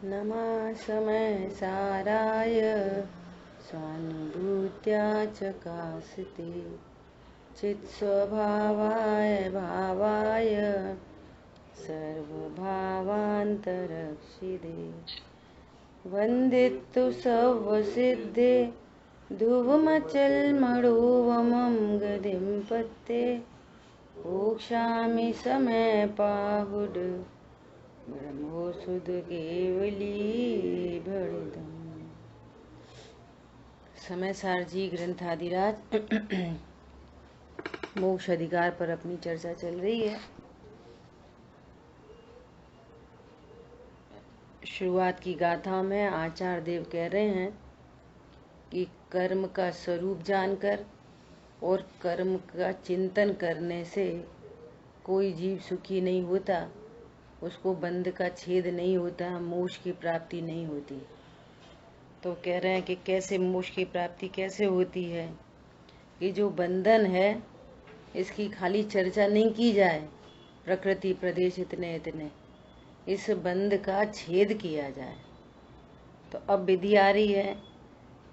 नमः समय साराय स्वानुभूत्या चकास्ते चित्स्वभावाय भावाय सर्वभावान्तरक्षिदे वन्दितु सर्वसिद्धे ध्रुवमचलमणोवमं गतिं पत्ते मोक्षामि समयपाहुड ब्रह्मोऽसुध केवली भणितम्। समय सारजी ग्रंथादिराज मोक्ष अधिकार पर अपनी चर्चा चल रही है। शुरुआत की गाथा में आचार्य देव कह रहे हैं कि कर्म का स्वरूप जानकर और कर्म का चिंतन करने से कोई जीव सुखी नहीं होता, उसको बंध का छेद नहीं होता, मोक्ष की प्राप्ति नहीं होती। तो कह रहे हैं कि कैसे मोक्ष की प्राप्ति कैसे होती है। ये जो बंधन है इसकी खाली चर्चा नहीं की जाए, प्रकृति प्रदेश इतने इतने, इस बंध का छेद किया जाए। तो अब विधि आ रही है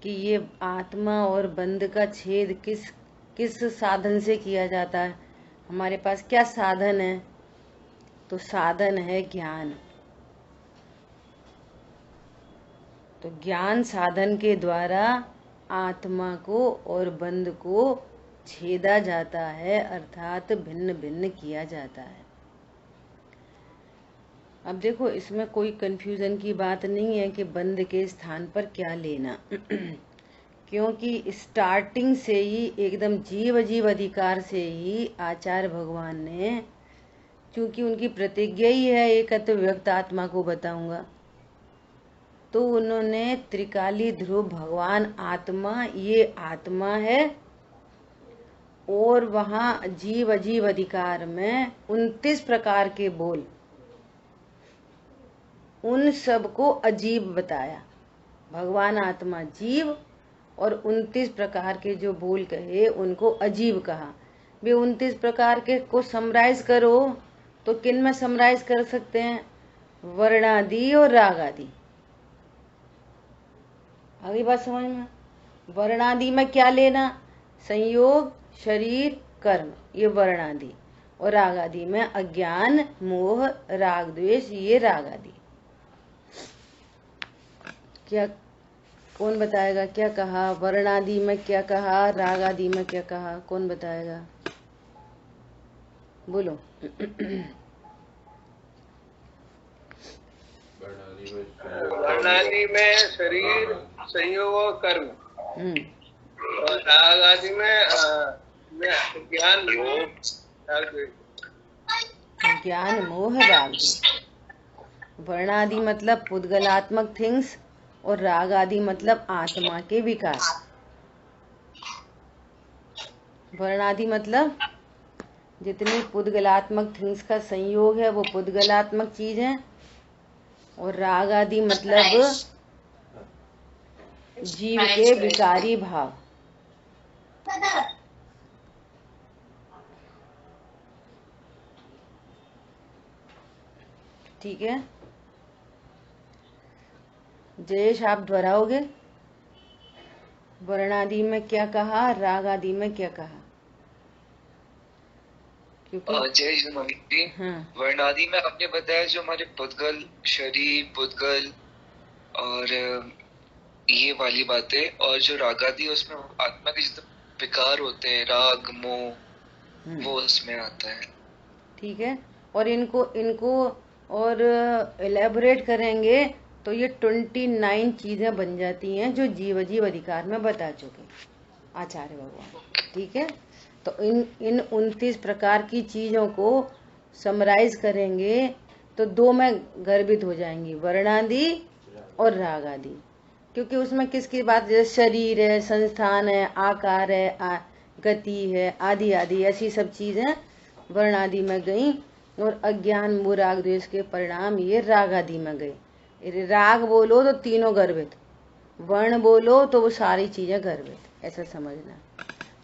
कि ये आत्मा और बंध का छेद किस साधन से किया जाता है। हमारे पास क्या साधन है? तो साधन है ज्ञान। तो ज्ञान साधन के द्वारा आत्मा को और बंध को छेदा जाता है, अर्थात भिन्न भिन्न किया जाता है। अब देखो, इसमें कोई कंफ्यूजन की बात नहीं है कि बंध के स्थान पर क्या लेना क्योंकि स्टार्टिंग से ही एकदम जीव जीव अधिकार से ही आचार्य भगवान ने, क्योंकि उनकी प्रतिज्ञा ही है एकत्व व्यक्त आत्मा को बताऊंगा, तो उन्होंने त्रिकाली ध्रुव भगवान आत्मा, ये आत्मा है, और वहां जीव अजीव अधिकार में 29 प्रकार के बोल, उन सब को अजीब बताया। भगवान आत्मा जीव और 29 प्रकार के जो बोल कहे उनको अजीब कहा। वे 29 प्रकार के को समराइज करो तो किन में समराइज कर सकते हैं? वर्णादि और राग आदि। अगली बात समझ में? वर्णादि में क्या लेना? संयोग, शरीर, कर्म, ये वर्णादि। और राग आदि में अज्ञान, मोह, राग द्वेष, ये राग आदि। क्या कौन बताएगा? क्या कहा वर्णादि में, क्या कहा राग आदि में, क्या कहा? कौन बताएगा? बोलो। वर्णादि में शरीर, संयोग और कर्म, और राग आदि में ज्ञान, ज्ञान, मोह, राग। वर्णादि मतलब पुद्गलात्मक थिंग्स और राग आदि मतलब आत्मा के विकार। वर्णादि मतलब जितनी पुद्गलात्मक थिंग्स का संयोग है वो पुद्गलात्मक चीज है, और राग आदि मतलब जीव के विकारी भाव। ठीक है, जयेश आप दोहराओगे? वर्णादि में क्या कहा, राग आदि में क्या कहा? क्योंकि वर्णादि में आपने बताया जो हमारे पुद्गल, शरीर, पुद्गल और ये वाली बातें, और जो रागादि उसमें आत्मा के जितने विकार होते हैं, राग मोह, वो उसमें आता है। ठीक है, और इनको और एलेबोरेट करेंगे तो ये 29 चीजें बन जाती हैं जो जीव जीव अधिकार में बता चुके आचार्य भगवान। ठीक है, तो इन 29 प्रकार की चीजों को समराइज करेंगे तो दो में गर्भित हो जाएंगी, वर्णादि और राग आदि। क्योंकि उसमें किसकी बात? जैसे शरीर है, संस्थान है, आकार है, गति है, आदि आदि ऐसी सब चीजें वर्णादि में गई, और अज्ञान, मोह, राग द्वेष के परिणाम ये राग आदि में गए। राग बोलो तो तीनों गर्भित, वर्ण बोलो तो वो सारी चीजें गर्भित, ऐसा समझना।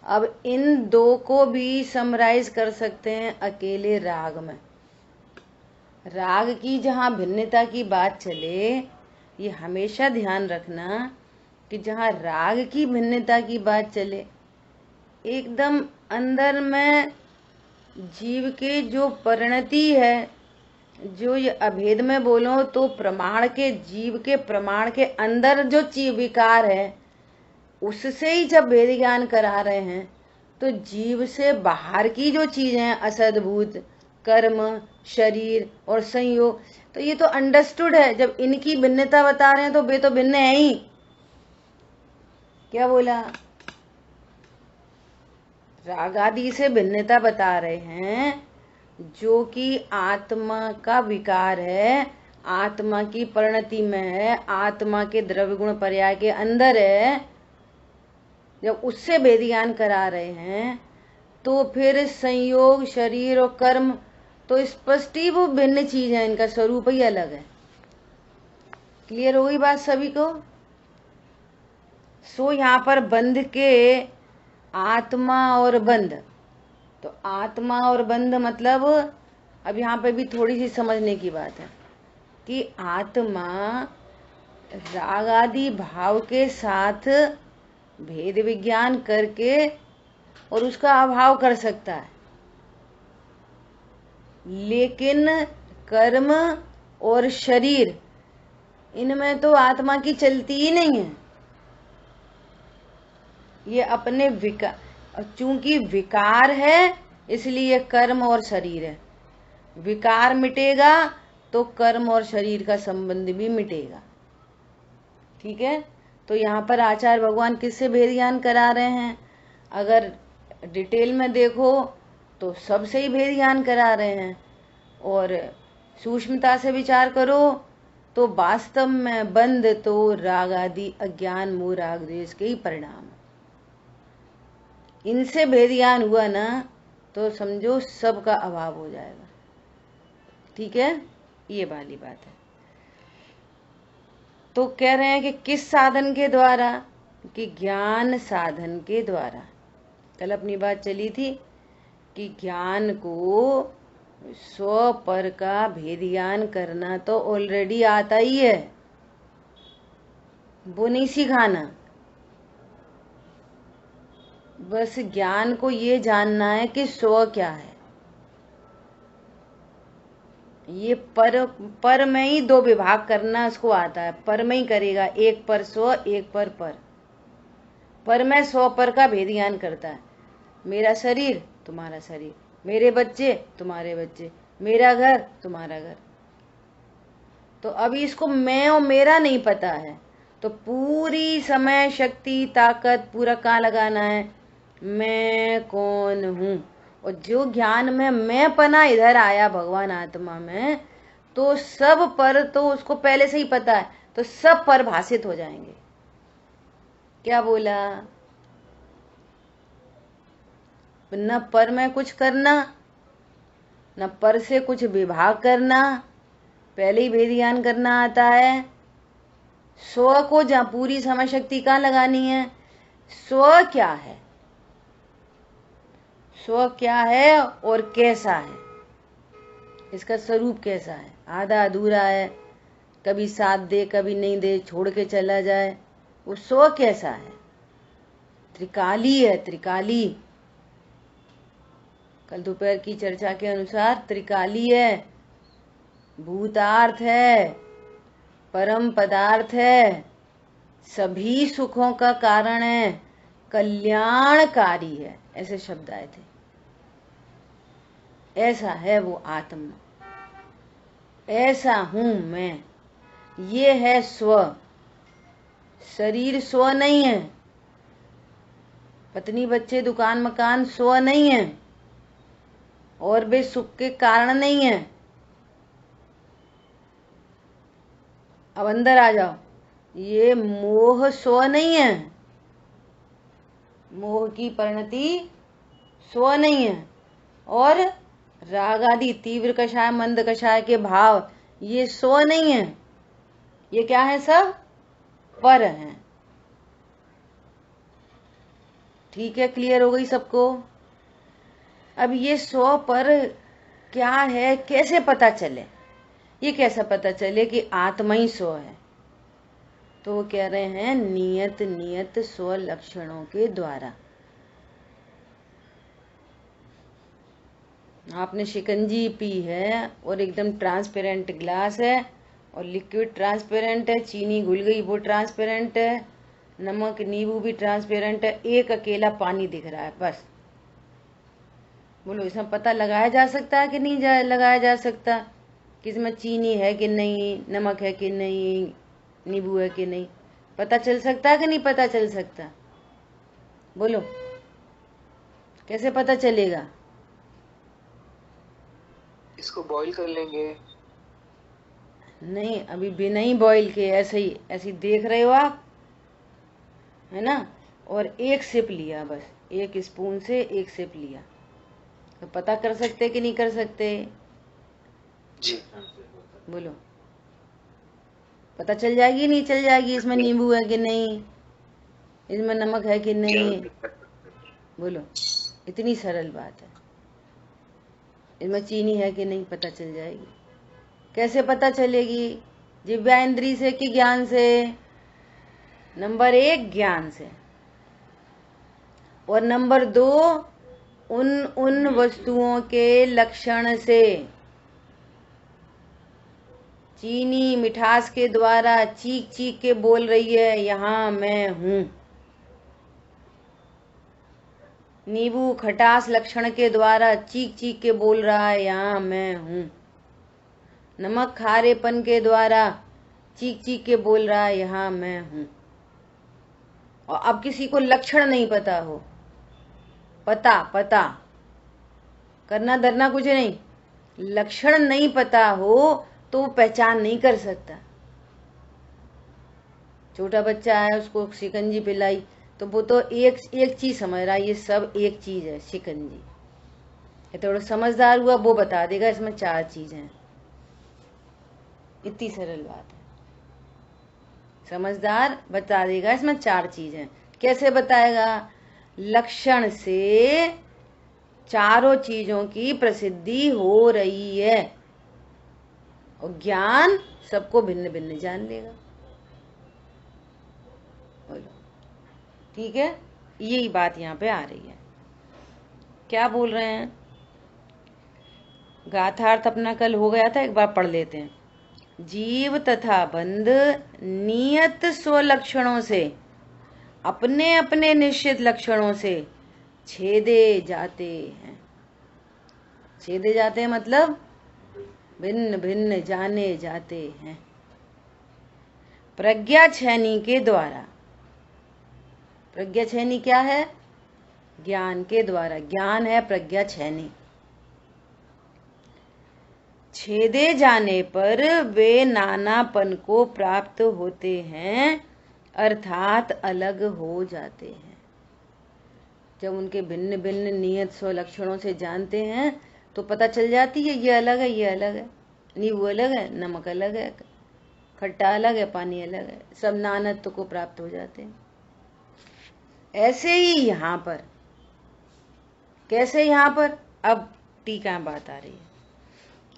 अब इन दो को भी समराइज कर सकते हैं अकेले राग में। राग की जहाँ भिन्नता की बात चले, ये हमेशा ध्यान रखना कि जहाँ राग की भिन्नता की बात चले, एकदम अंदर में जीव के जो परिणति है, जो ये अभेद में बोलो तो प्रमाण के, जीव के प्रमाण के अंदर जो जीव विकार है, उससे ही जब भेद ज्ञान करा रहे हैं, तो जीव से बाहर की जो चीजें हैं, असद्भूत, कर्म, शरीर और संयोग, तो ये तो अंडरस्टूड है। जब इनकी भिन्नता बता रहे हैं तो वे तो भिन्न है ही। क्या बोला? राग आदि से भिन्नता बता रहे हैं, जो कि आत्मा का विकार है, आत्मा की परिणति में है, आत्मा के द्रव्य गुण पर्याय के अंदर है। जब उससे भेद ज्ञान करा रहे हैं, तो फिर संयोग, शरीर और कर्म तो स्पष्ट ही वो भिन्न चीज है, इनका स्वरूप ही अलग है। क्लियर हो गई बात सभी को? सो यहाँ पर बंध के आत्मा और बंध, तो आत्मा और बंध मतलब अब यहाँ पे भी थोड़ी सी समझने की बात है कि आत्मा राग आदि भाव के साथ भेद विज्ञान करके और उसका अभाव कर सकता है, लेकिन कर्म और शरीर इनमें तो आत्मा की चलती ही नहीं है। ये अपने विकार, चूंकि विकार है इसलिए कर्म और शरीर है। विकार मिटेगा तो कर्म और शरीर का संबंध भी मिटेगा। ठीक है? तो यहाँ पर आचार्य भगवान किससे भेद ज्ञान करा रहे हैं? अगर डिटेल में देखो तो सबसे ही भेद ज्ञान करा रहे हैं, और सूक्ष्मता से विचार करो तो वास्तव में बंध तो राग आदि अज्ञान मोह राग द्वेष के ही परिणाम। इनसे भेद ज्ञान हुआ ना तो समझो सबका अभाव हो जाएगा। ठीक है? ये वाली बात है। तो कह रहे हैं कि किस साधन के द्वारा? कि ज्ञान साधन के द्वारा। कल अपनी बात चली थी कि ज्ञान को स्व पर का भेद ज्ञान करना तो ऑलरेडी आता ही है, वो नहीं सिखाना। बस ज्ञान को ये जानना है कि स्व क्या है। ये पर में ही दो विभाग करना उसको आता है, पर में ही करेगा, एक पर स्व, एक पर पर में स्व पर का भेद ज्ञान करता है। मेरा शरीर, तुम्हारा शरीर, मेरे बच्चे, तुम्हारे बच्चे, मेरा घर, तुम्हारा घर। तो अभी इसको मैं और मेरा नहीं पता है, तो पूरी समय, शक्ति, ताकत पूरा कहाँ लगाना है? मैं कौन हूँ। और जो ज्ञान में मैं पना इधर आया भगवान आत्मा में, तो सब पर तो उसको पहले से ही पता है, तो सब पर भाषित हो जाएंगे। क्या बोला? न पर में कुछ करना, न पर से कुछ विभाग करना, पहले ही भेद ज्ञान करना आता है। स्व को जहाँ पूरी समय शक्ति कहाँ लगानी है? स्व क्या है, स्व क्या है और कैसा है, इसका स्वरूप कैसा है। आधा अधूरा है, कभी साथ दे कभी नहीं दे, छोड़ के चला जाए, वो स्व कैसा है? त्रिकाली है, त्रिकाली। कल दोपहर की चर्चा के अनुसार त्रिकाली है, भूतार्थ है, परम पदार्थ है, सभी सुखों का कारण है, कल्याणकारी है, ऐसे शब्द आए थे। ऐसा है वो आत्मा, ऐसा हूं मैं, ये है स्व। शरीर स्व नहीं है, पत्नी बच्चे दुकान मकान स्व नहीं है, और वे सुख के कारण नहीं है। अब अंदर आ जाओ, ये मोह स्व नहीं है, मोह की परिणति स्व नहीं है, और राग आदि तीव्र कषाय मंद कषाय के भाव ये स्व नहीं है, ये क्या है? सब पर हैं। ठीक है? क्लियर हो गई सबको? अब ये स्व पर क्या है, कैसे पता चले? ये कैसा पता चले कि आत्मा ही स्व है? तो वो कह रहे हैं नियत नियत स्व लक्षणों के द्वारा। आपने शिकंजी पी है और एकदम ट्रांसपेरेंट ग्लास है और लिक्विड ट्रांसपेरेंट है, चीनी घुल गई वो ट्रांसपेरेंट है, नमक नींबू भी ट्रांसपेरेंट है, एक अकेला पानी दिख रहा है बस। बोलो इसमें पता लगाया जा सकता है कि नहीं लगाया जा सकता कि इसमें चीनी है कि नहीं, नमक है कि नहीं, नींबू है कि नहीं? पता चल सकता है कि नहीं पता चल सकता? बोलो कैसे पता चलेगा? इसको बॉईल कर लेंगे। नहीं, अभी बिना ही बॉईल के ऐसे ही देख रहे हो आप, है ना? और एक सिप लिया, बस एक स्पून से एक सिप लिया, तो पता कर सकते कि नहीं कर सकते? जी। बोलो पता चल जाएगी नहीं चल जाएगी इसमें नींबू है कि नहीं, इसमें नमक है कि नहीं? बोलो इतनी सरल बात है। इसमें चीनी है कि नहीं पता चल जाएगी। कैसे पता चलेगी? जिह्वा इंद्री से कि ज्ञान से? नंबर 1 ज्ञान से, और नंबर 2 उन वस्तुओं के लक्षण से। चीनी मिठास के द्वारा चीख चीख के बोल रही है यहाँ मैं हूं। नींबू खटास लक्षण के द्वारा चीख चीख के बोल रहा है यहाँ मैं हूं। नमक खारेपन के द्वारा चीख चीख के बोल रहा है यहाँ मैं हूं। और अब किसी को लक्षण नहीं पता हो, पता करना धरना कुछ नहीं, लक्षण नहीं पता हो तो वो पहचान नहीं कर सकता। छोटा बच्चा है, उसको शिकंजी पिलाई तो वो तो एक चीज समझ रहा है, ये सब एक चीज है शिकंजी। ये थोड़ा समझदार हुआ वो बता देगा इसमें 4 चीजें हैं। इतनी सरल बात है। समझदार बता देगा इसमें 4 चीजें। कैसे बताएगा? लक्षण से चारों चीजों की प्रसिद्धि हो रही है और ज्ञान सबको भिन्न भिन्न जान लेगा। बोलो ठीक है? यही बात यहाँ पे आ रही है। क्या बोल रहे हैं? गाथार्थ अपना कल हो गया था, एक बार पढ़ लेते हैं। जीव तथा बंध नियत स्वलक्षणों से अपने अपने निश्चित लक्षणों से छेदे जाते हैं। छेदे जाते हैं मतलब भिन्न भिन्न जाने जाते हैं प्रज्ञा छैनी के द्वारा। प्रज्ञा छैनी क्या है? ज्ञान के द्वारा। ज्ञान है प्रज्ञा छैनी। छेदे जाने पर वे नानापन को प्राप्त होते हैं अर्थात अलग हो जाते हैं। जब उनके भिन्न भिन्न नियत स्वलक्षणों से जानते हैं तो पता चल जाती है ये अलग है, ये अलग है, नींबू अलग है, नमक अलग है, खट्टा अलग है, पानी अलग है, सब नानत्व को प्राप्त हो जाते हैं। ऐसे ही यहाँ पर। कैसे यहाँ पर? अब टीका बात आ रही है।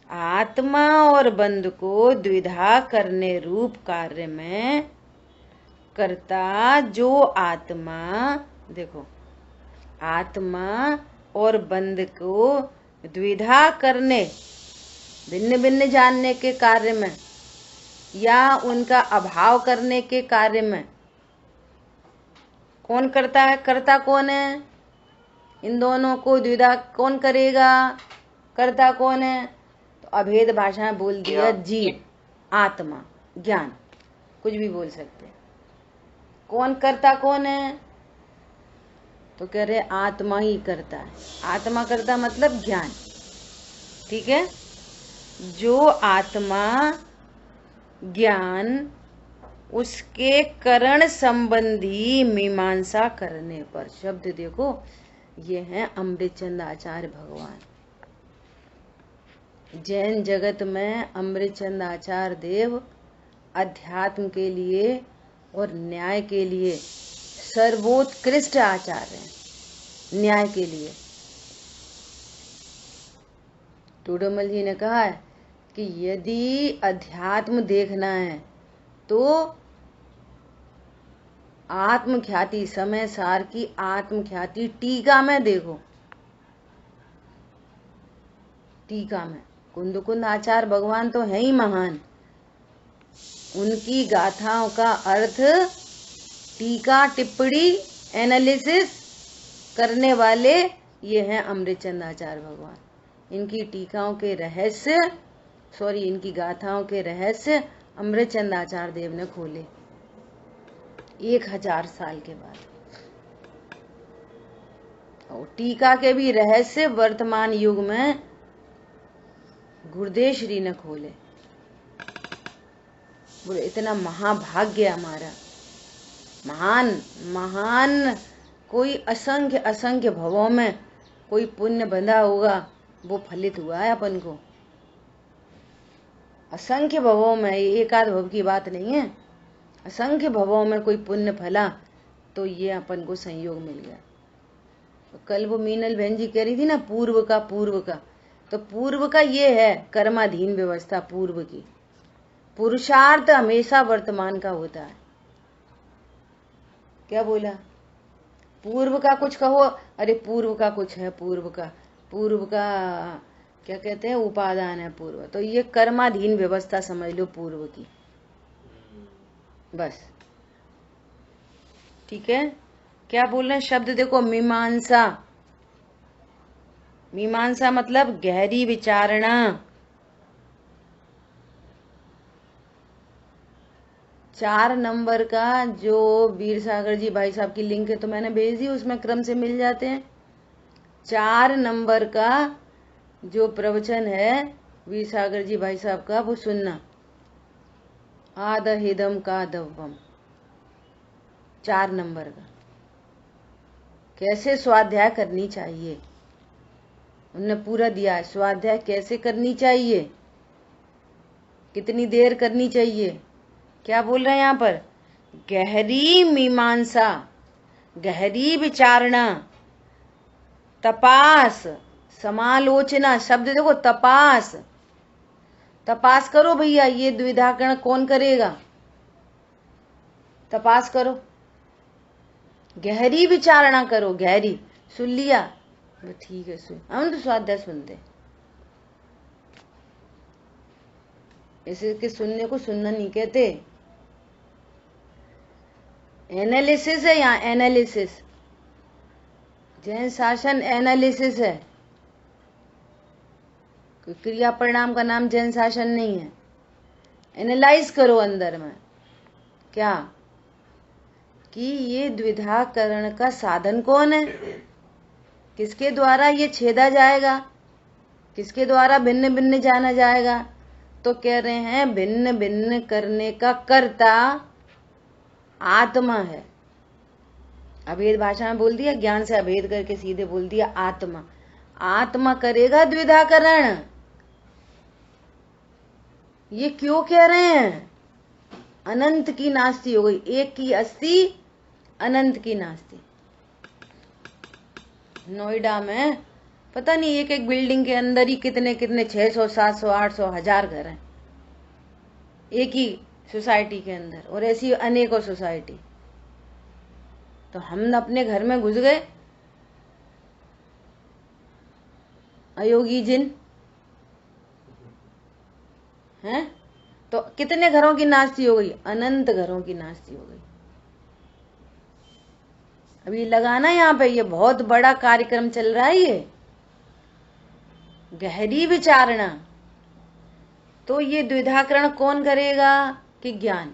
आत्मा और बंध को द्विधा करने रूप कार्य में कर्ता जो आत्मा, देखो आत्मा और बंध को द्विधा करने भिन्न भिन्न जानने के कार्य में या उनका अभाव करने के कार्य में कौन करता है? कर्ता कौन है? इन दोनों को द्विधा कौन करेगा? कर्ता कौन है? तो अभेद भाषा में बोल दिया जीव, आत्मा, ज्ञान, कुछ भी बोल सकते। कौन करता कौन है? तो कह रहे आत्मा ही करता है। आत्मा करता मतलब ज्ञान। ठीक है? जो आत्मा ज्ञान उसके करण संबंधी मीमांसा करने पर, शब्द देखो ये हैं अमृतचंद आचार्य भगवान। जैन जगत में अमृतचंद आचार्य देव अध्यात्म के लिए और न्याय के लिए सर्वोत्कृष्ट आचार्य हैं। न्याय के लिए टूडोमल जी ने कहा है कि यदि अध्यात्म देखना है तो आत्मख्याति, समय सार की आत्मख्याति टीका में देखो। टीका में कुंद कुंद आचार्य भगवान तो है ही महान, उनकी गाथाओं का अर्थ टीका टिप्पणी एनालिसिस करने वाले ये हैं अमृतचंद आचार्य भगवान। इनकी टीकाओं के रहस्य, इनकी गाथाओं के रहस्य अमृतचंद आचार्य देव ने खोले 1000 साल के बाद। और टीका के भी रहस्य वर्तमान युग में गुरुदेव श्री ने खोले। बोले इतना महाभाग्य हमारा, महान कोई असंख्य असंख्य भवों में कोई पुण्य बंधा होगा, वो फलित हुआ है अपन को। असंख्य भवों में, एक आध भव की बात नहीं है, असंख्य भवों में कोई पुण्य फला तो ये अपन को संयोग मिल गया। तो कल वो मीनल बहन जी कह रही थी ना पूर्व का, तो पूर्व का ये है कर्माधीन व्यवस्था पूर्व की। पुरुषार्थ हमेशा वर्तमान का होता है। क्या बोला? पूर्व का कुछ कहो, अरे पूर्व का कुछ है, पूर्व का क्या कहते हैं, उपादान है पूर्व। तो ये कर्माधीन व्यवस्था समझ लो पूर्व की, बस। ठीक है, क्या बोल रहे हैं शब्द देखो, मीमांसा। मीमांसा मतलब गहरी विचारणा। 4 नंबर का जो वीर सागर जी भाई साहब की लिंक है तो मैंने भेज दी, उसमें क्रम से मिल जाते हैं। 4 नंबर का जो प्रवचन है वीर सागर जी भाई साहब का, वो सुनना। आदहिदम का दव्वम, 4 नंबर का। कैसे स्वाध्याय करनी चाहिए उनने पूरा दिया है। स्वाध्याय कैसे करनी चाहिए, कितनी देर करनी चाहिए। क्या बोल रहे हैं यहाँ पर? गहरी मीमांसा, गहरी विचारणा, तपास, समालोचना। शब्द देखो, तपास। तपास करो भैया, ये द्विधाकरण कौन करेगा? तपास करो, गहरी विचारणा करो। गहरी सुन लिया, ठीक है, सुन। हम तो स्वाध्याय सुनते, इसे के सुनने को सुनना नहीं कहते। एनालिसिस है यहाँ, एनालिसिस। जैन शासन एनालिसिस है, क्रिया परिणाम का नाम जैन शासन नहीं है। एनालाइज करो अंदर में क्या, कि ये द्विधाकरण का साधन कौन है, किसके द्वारा ये छेदा जाएगा, किसके द्वारा भिन्न भिन्न जाना जाएगा। तो कह रहे हैं भिन्न भिन्न करने का कर्ता आत्मा है। अभेद भाषा में बोल दिया, ज्ञान से अभेद करके सीधे बोल दिया आत्मा। आत्मा करेगा द्विधाकरण। ये क्यों कह रहे हैं? अनंत की नास्ती हो गई, एक की अस्ति, अनंत की नास्ती। नोएडा में पता नहीं एक एक बिल्डिंग के अंदर ही कितने कितने 600, 700, 800, 1000 घर हैं एक ही सोसाइटी के अंदर, और ऐसी अनेकों सोसाइटी। तो हम अपने घर में घुस गए, अयोगी जिन हैं, तो कितने घरों की नास्ती हो गई? अनंत घरों की नास्ती हो गई। अभी लगाना यहाँ पे, ये बहुत बड़ा कार्यक्रम चल रहा है। ये गहरी विचारणा, तो ये द्विधाकरण कौन करेगा? कि ज्ञान।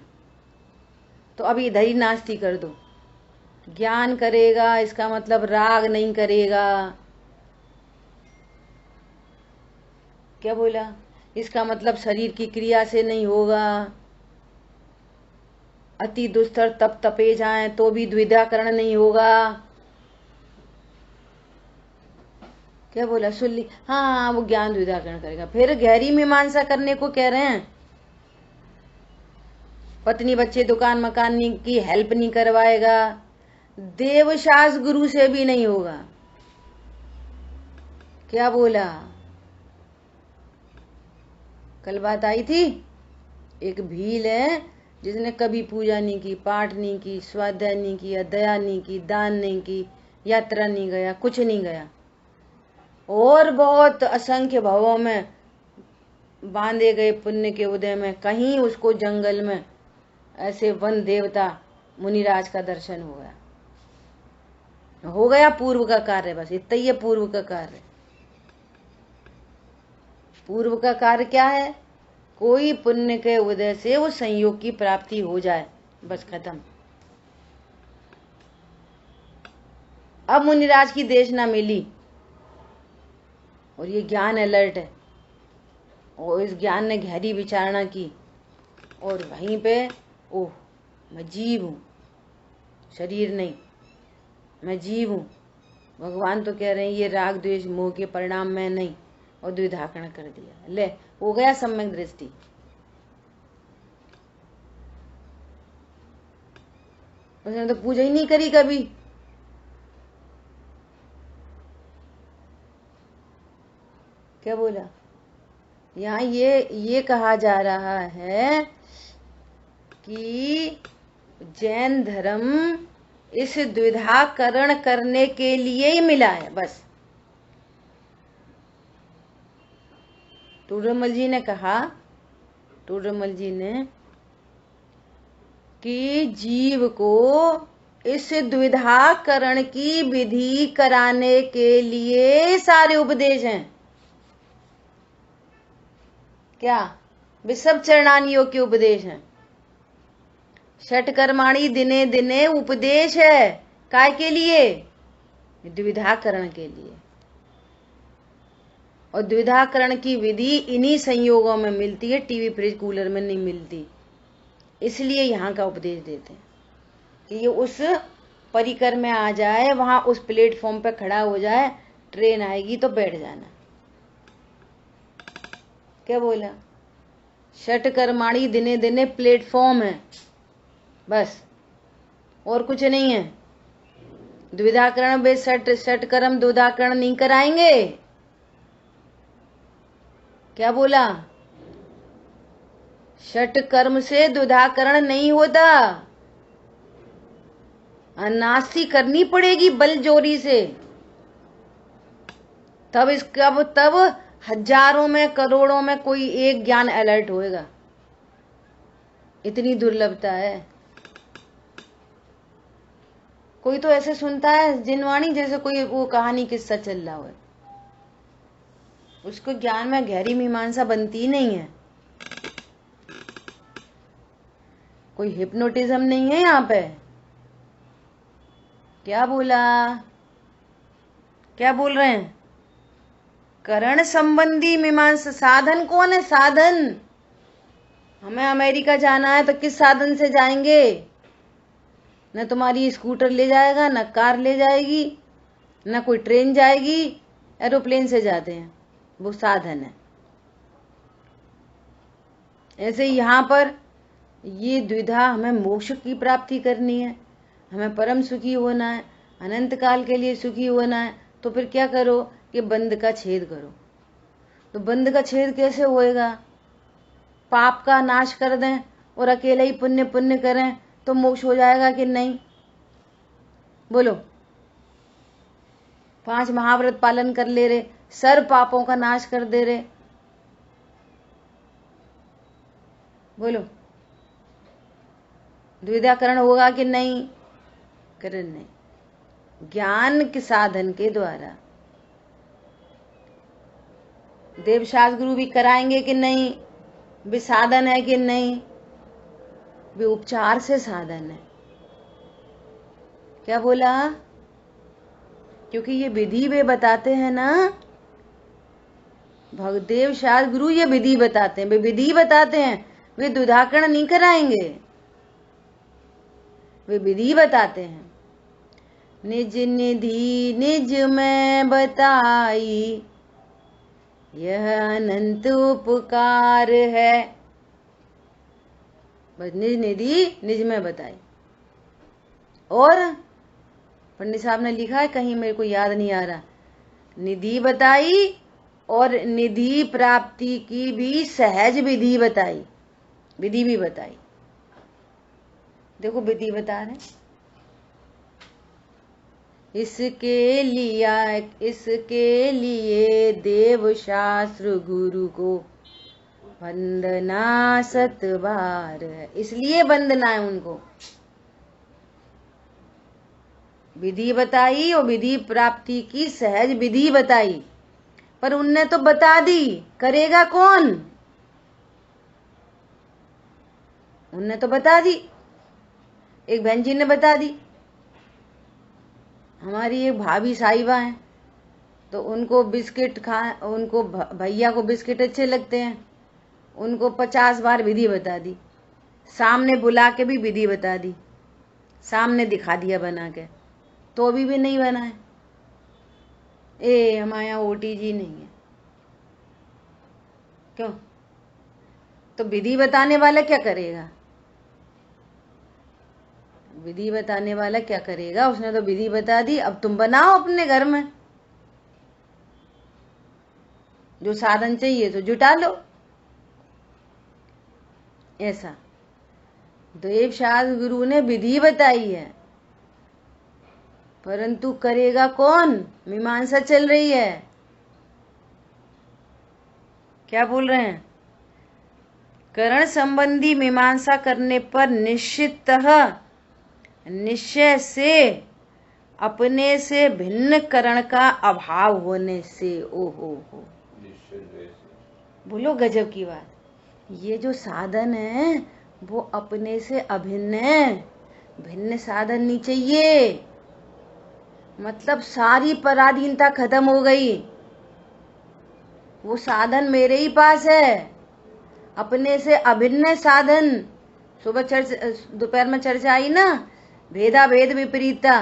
तो अभी इधर ही नास्ती कर दो, ज्ञान करेगा, इसका मतलब राग नहीं करेगा। क्या बोला? इसका मतलब शरीर की क्रिया से नहीं होगा। अति दुस्तर तप तपे जाए तो भी द्विधाकरण नहीं होगा। क्या बोला? सुन ली? हाँ, वो ज्ञान द्विधाकरण करेगा। फिर गहरी मीमांसा करने को कह रहे हैं। पत्नी बच्चे दुकान मकान की हेल्प नहीं करवाएगा, देवशास गुरु से भी नहीं होगा। क्या बोला? कल बात आई थी, एक भील है जिसने कभी पूजा नहीं की, पाठ नहीं की, स्वाध्याय नहीं किया, दया नहीं की, दान नहीं की, यात्रा नहीं गया, कुछ नहीं गया, और बहुत असंख्य भावों में बांधे गए पुण्य के उदय में कहीं उसको जंगल में ऐसे वन देवता मुनिराज का दर्शन हो गया पूर्व का कार्य। बस इतना ही है पूर्व का कार्य। पूर्व का कार्य क्या है? कोई पुण्य के उदय से वो संयोग की प्राप्ति हो जाए, बस खत्म। अब मुनिराज की देशना मिली और ये ज्ञान अलर्ट है, और इस ज्ञान ने गहरी विचारणा की और वहीं पे ओह मैं जीव हूं, शरीर नहीं, मैं जीव हूं। भगवान तो कह रहे हैं ये राग द्वेष मोह के परिणाम में नहीं, और द्विधाकरण कर दिया। ले हो गया सम्यक दृष्टि। उसने तो पूजा ही नहीं करी कभी। क्या बोला? यहाँ ये कहा जा रहा है कि जैन धर्म इस द्विधाकरण करने के लिए ही मिला है, बस। टूडरमल जी ने कहा, टूडरमल जी ने कि जीव को इस द्विधाकरण की विधि कराने के लिए सारे उपदेश हैं। क्या? वे सब चरणानियों के उपदेश हैं। षटकर्माणि दिने दिने उपदेश है। काय के लिए? द्विधाकरण के लिए। और द्विधाकरण की विधि इन्हीं संयोगों में मिलती है, टीवी फ्रिज कूलर में नहीं मिलती। इसलिए यहाँ का उपदेश देते हैं कि ये उस परिकर में आ जाए, वहां उस प्लेटफॉर्म पे खड़ा हो जाए, ट्रेन आएगी तो बैठ जाना। क्या बोला? षटकर्माणि दिने दिने प्लेटफॉर्म है, बस, और कुछ नहीं है। द्विधाकरण बे षटकर्म द्विधाकरण नहीं कराएंगे। क्या बोला? षटकर्म से द्विधाकरण नहीं होता, अनासी करनी पड़ेगी बल जोरी से, तब हजारों में करोड़ों में कोई एक ज्ञान अलर्ट होएगा। इतनी दुर्लभता है। कोई तो ऐसे सुनता है जिनवाणी जैसे कोई वो कहानी किस्सा चल रहा हो, उसको ज्ञान में गहरी मीमांसा बनती ही नहीं है। कोई हिप्नोटिज्म नहीं है यहाँ पे। क्या बोला? क्या बोल रहे हैं? करण संबंधी मीमांसा। साधन कौन है? साधन। हमें अमेरिका जाना है तो किस साधन से जाएंगे? न तुम्हारी स्कूटर ले जाएगा, न कार ले जाएगी, न कोई ट्रेन जाएगी, एरोप्लेन से जाते हैं, वो साधन है। ऐसे यहाँ पर ये द्विधा, हमें मोक्ष की प्राप्ति करनी है, हमें परम सुखी होना है, अनंत काल के लिए सुखी होना है, तो फिर क्या करो कि बंध का छेद करो। तो बंध का छेद कैसे होएगा? पाप का नाश कर दें और अकेले ही पुण्य पुण्य करें तो मोक्ष हो जाएगा कि नहीं? बोलो। 5 महाव्रत पालन कर ले रे, सर्व पापों का नाश कर दे रे, बोलो द्विधाकरण होगा कि नहीं? करण नहीं। ज्ञान के साधन के द्वारा देवशास्त्र गुरु भी कराएंगे कि नहीं? वे साधन है कि नहीं? वे उपचार से साधन है। क्या बोला? क्योंकि ये विधि वे बताते हैं ना, भगदेव शास्त्र गुरु ये विधि बताते हैं, वे विधि बताते हैं, वे द्विधाकरण नहीं कराएंगे, वे विधि बताते हैं। निज निधि निज में बताई, यह अनंत उपकार है। बस निज निधि निज में बताई। और पंडित साहब ने लिखा है कहीं, मेरे को याद नहीं आ रहा, निधि बताई और निधि प्राप्ति की भी सहज विधि बताई, विधि भी बताई। देखो विधि बता रहे, इसके लिए देव शास्त्र गुरु को वंदना 7 बार है, इसलिए वंदना है उनको। विधि बताई और विधि प्राप्ति की सहज विधि बताई, पर उनने तो बता दी, करेगा कौन? उनने तो बता दी, एक बहन जी ने बता दी। हमारी एक भाभी साहिबा है, तो उनको बिस्किट उनको भैया को बिस्किट अच्छे लगते हैं, उनको 50 बार विधि बता दी, सामने बुला के भी विधि बता दी, सामने दिखा दिया बना के, तो भी नहीं बना है। हमारे यहाँ OTG नहीं है, क्यों? तो विधि बताने वाला क्या करेगा? विधि बताने वाला क्या करेगा? उसने तो विधि बता दी, अब तुम बनाओ अपने घर में, जो साधन चाहिए तो जुटा लो। ऐसा देव शास्त्र गुरु ने विधि बताई है, परंतु करेगा कौन? मीमांसा चल रही है। क्या बोल रहे हैं? करण संबंधी मीमांसा करने पर निश्चितः निश्चय से अपने से भिन्न करण का अभाव होने से, ओहो हो, बोलो गजब की बात। ये जो साधन है वो अपने से अभिन्न है, भिन्न साधन नहीं चाहिए। मतलब सारी पराधीनता खत्म हो गई, वो साधन मेरे ही पास है, अपने से अभिन्न साधन। सुबह दोपहर में चर्चा आई ना, भेदा भेद विपरीता,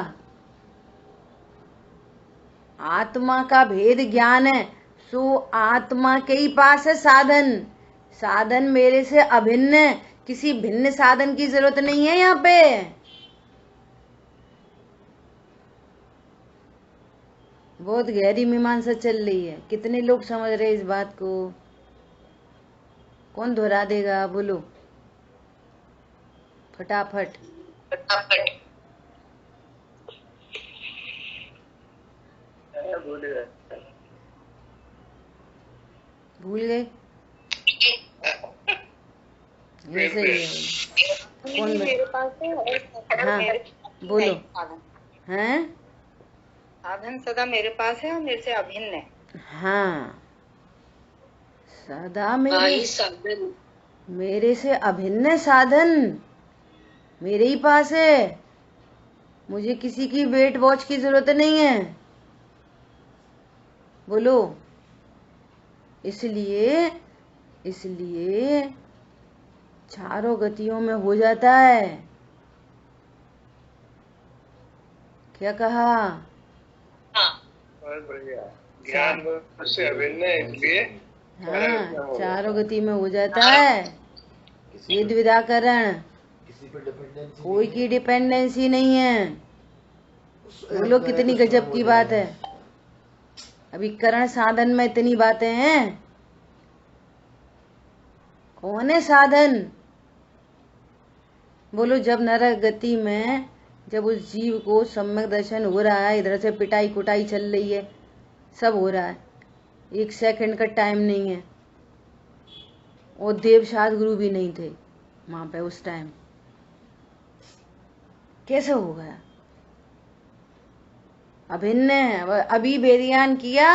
आत्मा का भेद ज्ञान है, सो आत्मा के ही पास है साधन। साधन मेरे से अभिन्न है, किसी भिन्न साधन की जरूरत नहीं है यहाँ पे। बहुत गहरी मीमांसा चल रही है, कितने लोग समझ रहे इस बात को? कौन दोहरा देगा? बोलो फटाफट। भूल गए? ऐसे ही है। कौन? मेरे पास है। हाँ बोलो। हैं? साधन सदा मेरे पास है और मेरे से अभिन्न है। हाँ, सदा मेरे से अभिन्न साधन मेरे ही पास है, मुझे किसी की वेट वॉच की जरूरत नहीं है। बोलो। इसलिए चारों गतियों में हो जाता है। क्या कहा? ज्ञान से अभिन्न है, इसलिए हाँ, चारों गति में हो जाता है। ये द्विधाकरण, कोई की डिपेंडेंसी नहीं है। बोलो कितनी गजब की बात है। अभी करण साधन में इतनी बातें हैं। कौन है साधन? बोलो। जब नरक गति में जब उस जीव को सम्यक दर्शन हो रहा है, इधर से पिटाई कुटाई चल रही है, सब हो रहा है, 1 सेकंड का टाइम नहीं है, और देव शास्त्र गुरु भी नहीं थे वहां पे उस टाइम, कैसे हो गया? अभिन्न है। अभी वेदज्ञान किया,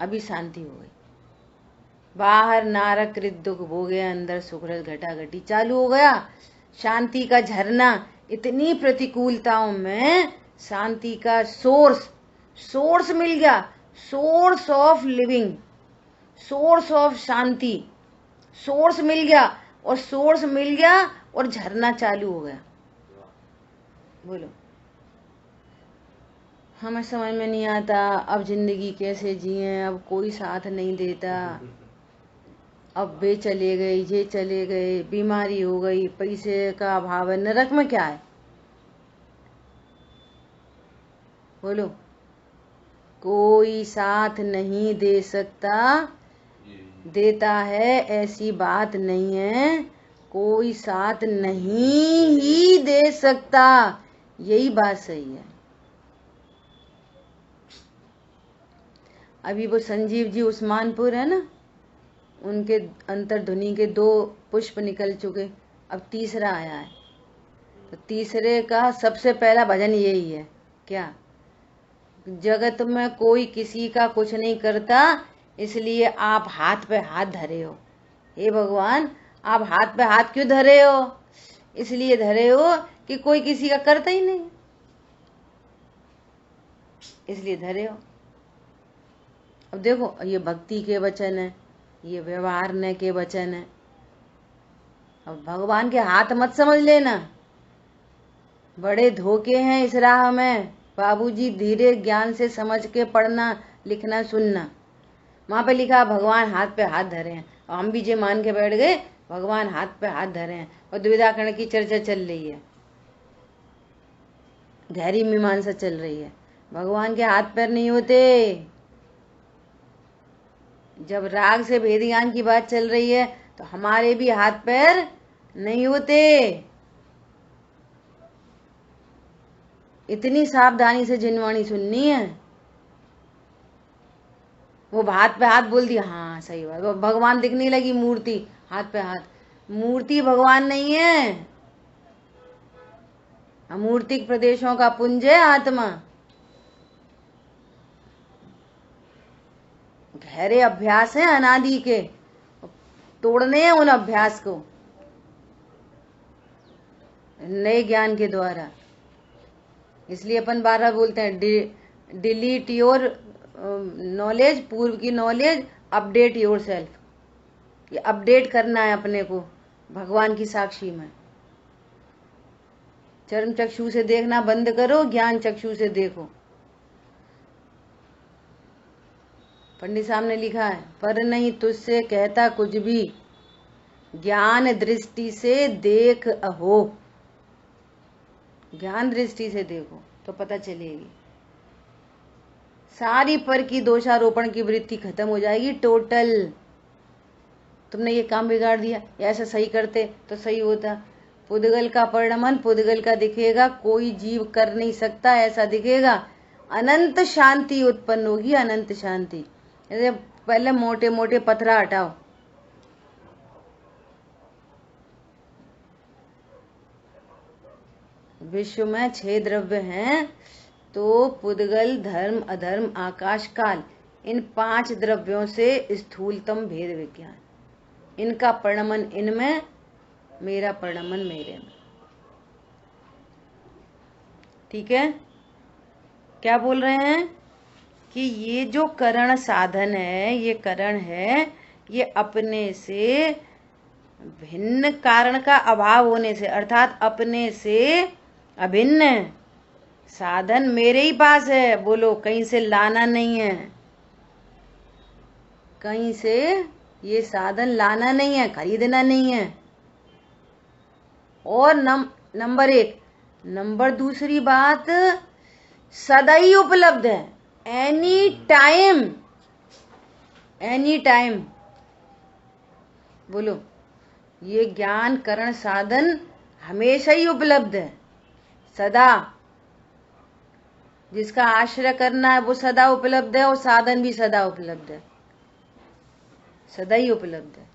अभी शांति हो गई। बाहर नारकृत दुख भोगे, अंदर सुखरस घटा घटी चालू हो गया। शांति का झरना। इतनी प्रतिकूलताओं में शांति का सोर्स मिल गया। Source of living, source of शांति, सोर्स मिल गया, और सोर्स मिल गया और झरना चालू हो गया। बोलो। हमें समझ में नहीं आता अब जिंदगी कैसे जिए, अब कोई साथ नहीं देता, अब वे चले गए, ये चले गए, बीमारी हो गई, पैसे का अभाव है, नरक में क्या है? बोलो। कोई साथ नहीं दे सकता, देता है ऐसी बात नहीं है, कोई साथ नहीं ही दे सकता, यही बात सही है। अभी वो संजीव जी उस्मानपुर है ना, उनके अंतर्ध्वनि के 2 पुष्प निकल चुके, अब तीसरा आया है। तो तीसरे का सबसे पहला भजन यही है, क्या? जगत में कोई किसी का कुछ नहीं करता, इसलिए आप हाथ पे हाथ धरे हो। हे भगवान, आप हाथ पे हाथ क्यों धरे हो? इसलिए धरे हो कि कोई किसी का करता ही नहीं, इसलिए धरे हो। अब देखो, ये भक्ति के वचन है, ये व्यवहार न के वचन है। अब भगवान के हाथ मत समझ लेना, बड़े धोखे हैं इस राह में। बाबूजी, धीरे ज्ञान से समझ के पढ़ना, लिखना, सुनना। वहां पे लिखा भगवान हाथ पे हाथ धरे हैं, और हम भी जे मान के बैठ गए भगवान हाथ पे हाथ धरे हैं, और द्विधा कर्ण की चर्चा चल रही है, गहरी मीमांसा चल रही है। भगवान के हाथ पैर नहीं होते। जब राग से भेद ज्ञान की बात चल रही है तो हमारे भी हाथ पैर नहीं होते। इतनी सावधानी से जिनवाणी सुननी है। वो हाथ पे हाथ बोल दिया, हाँ सही बात, वो भगवान दिखने लगी मूर्ति, हाथ पे हाथ। मूर्ति भगवान नहीं है, अमूर्तिक प्रदेशों का पुंज है आत्मा। गहरे अभ्यास है अनादि के, तोड़ने हैं उन अभ्यास को नए ज्ञान के द्वारा। इसलिए अपन बार बार बोलते हैं, डिलीट योर नॉलेज, पूर्व की नॉलेज, अपडेट योर सेल्फ। ये अपडेट करना है अपने को भगवान की साक्षी में। चर्म चक्षु से देखना बंद करो, ज्ञान चक्षु से देखो। पंडित साहब ने लिखा है, पर नहीं तुझसे कहता कुछ भी, ज्ञान दृष्टि से देख अहो। ज्ञान दृष्टि से देखो तो पता चलेगी। सारी पर की दोषारोपण की वृत्ति खत्म हो जाएगी टोटल। तुमने ये काम बिगाड़ दिया, ऐसा सही करते तो सही होता। पुद्गल का परिणमन पुद्गल का दिखेगा, कोई जीव कर नहीं सकता ऐसा दिखेगा। अनंत शांति उत्पन्न होगी, अनंत शांति। पहले मोटे मोटे पत्थर हटाओ, विश्व में 6 द्रव्य हैं, तो पुद्गल, धर्म, अधर्म, आकाश, काल, इन 5 द्रव्यों से स्थूलतम भेद विज्ञान। इनका परिणमन इनमें, मेरा परिणमन मेरे में। ठीक है? क्या बोल रहे हैं कि ये जो करण साधन है, ये करण है, ये अपने से भिन्न कारण का अभाव होने से, अर्थात अपने से अभिन्न साधन मेरे ही पास है। बोलो, कहीं से लाना नहीं है, कहीं से ये साधन लाना नहीं है, खरीदना नहीं है। और नंबर 1, नंबर दूसरी बात, सदा ही उपलब्ध है, एनी टाइम, एनी टाइम। बोलो, ये ज्ञान करण साधन हमेशा ही उपलब्ध है, सदा। जिसका आश्रय करना है वो सदा उपलब्ध है, और साधन भी सदा उपलब्ध है, सदा ही उपलब्ध है।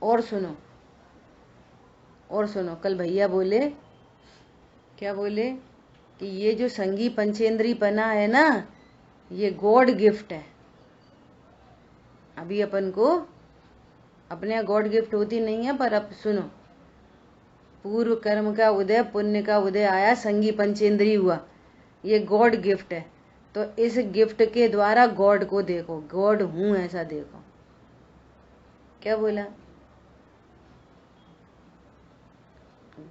और सुनो, और सुनो, कल भैया बोले, क्या बोले कि ये जो संगी पंचेंद्री पना है ना, ये गॉड गिफ्ट है। अभी अपन को अपने यहाँ गॉड गिफ्ट होती नहीं है, पर अब सुनो, पूर्व कर्म का उदय, पुण्य का उदय आया, संगी पंचेंद्री हुआ, ये गॉड गिफ्ट है। तो इस गिफ्ट के द्वारा गॉड को देखो, गॉड हूं ऐसा देखो। क्या बोला?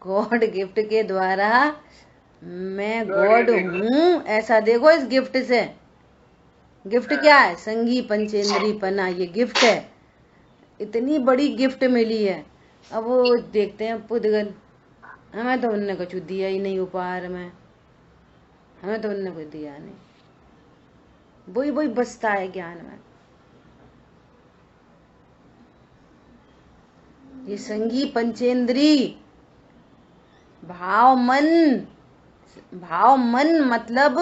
गॉड गिफ्ट के द्वारा मैं गॉड हूं ऐसा देखो। इस गिफ्ट से, गिफ्ट क्या है? संगी पंचेंद्री पना, ये गिफ्ट है। इतनी बड़ी गिफ्ट मिली है। अब वो देखते हैं पुद्गल, हमें तो उनने कुछ दिया ही नहीं उपहार में, हमें तो उनने कुछ दिया नहीं। वही वही बसता है ज्ञान में। ये संगी पंचेंद्री भाव मन मतलब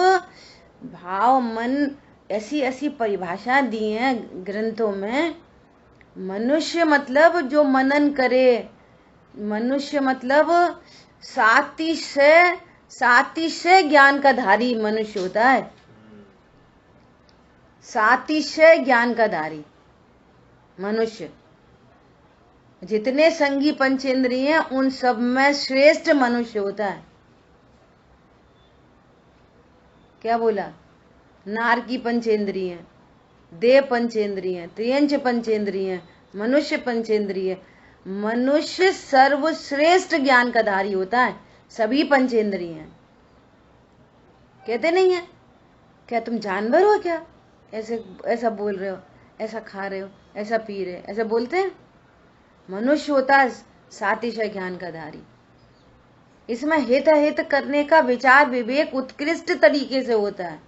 भाव मन, ऐसी ऐसी परिभाषा दी हैं ग्रंथों में। मनुष्य मतलब जो मनन करे, मनुष्य मतलब सातिशय ज्ञान का धारी मनुष्य होता है। सातिशय ज्ञान का धारी मनुष्य। जितने संगी पंचेंद्रिय हैं उन सब में श्रेष्ठ मनुष्य होता है। क्या बोला? नार की पंचेंद्रिय, देव पंचेंद्रिय, त्रियंच पंचेंद्रिय, मनुष्य पंचेंद्रिय। मनुष्य सर्वश्रेष्ठ ज्ञान का धारी होता है। सभी पंचेंद्रिय हैं। कहते नहीं है क्या तुम जानवर हो क्या, ऐसे ऐसा बोल रहे हो, ऐसा खा रहे हो, ऐसा पी रहे हो, ऐसा बोलते हैं? मनुष्य होता है सातिशय ज्ञान का धारी। इसमें हित हित करने का विचार विवेक उत्कृष्ट तरीके से होता है।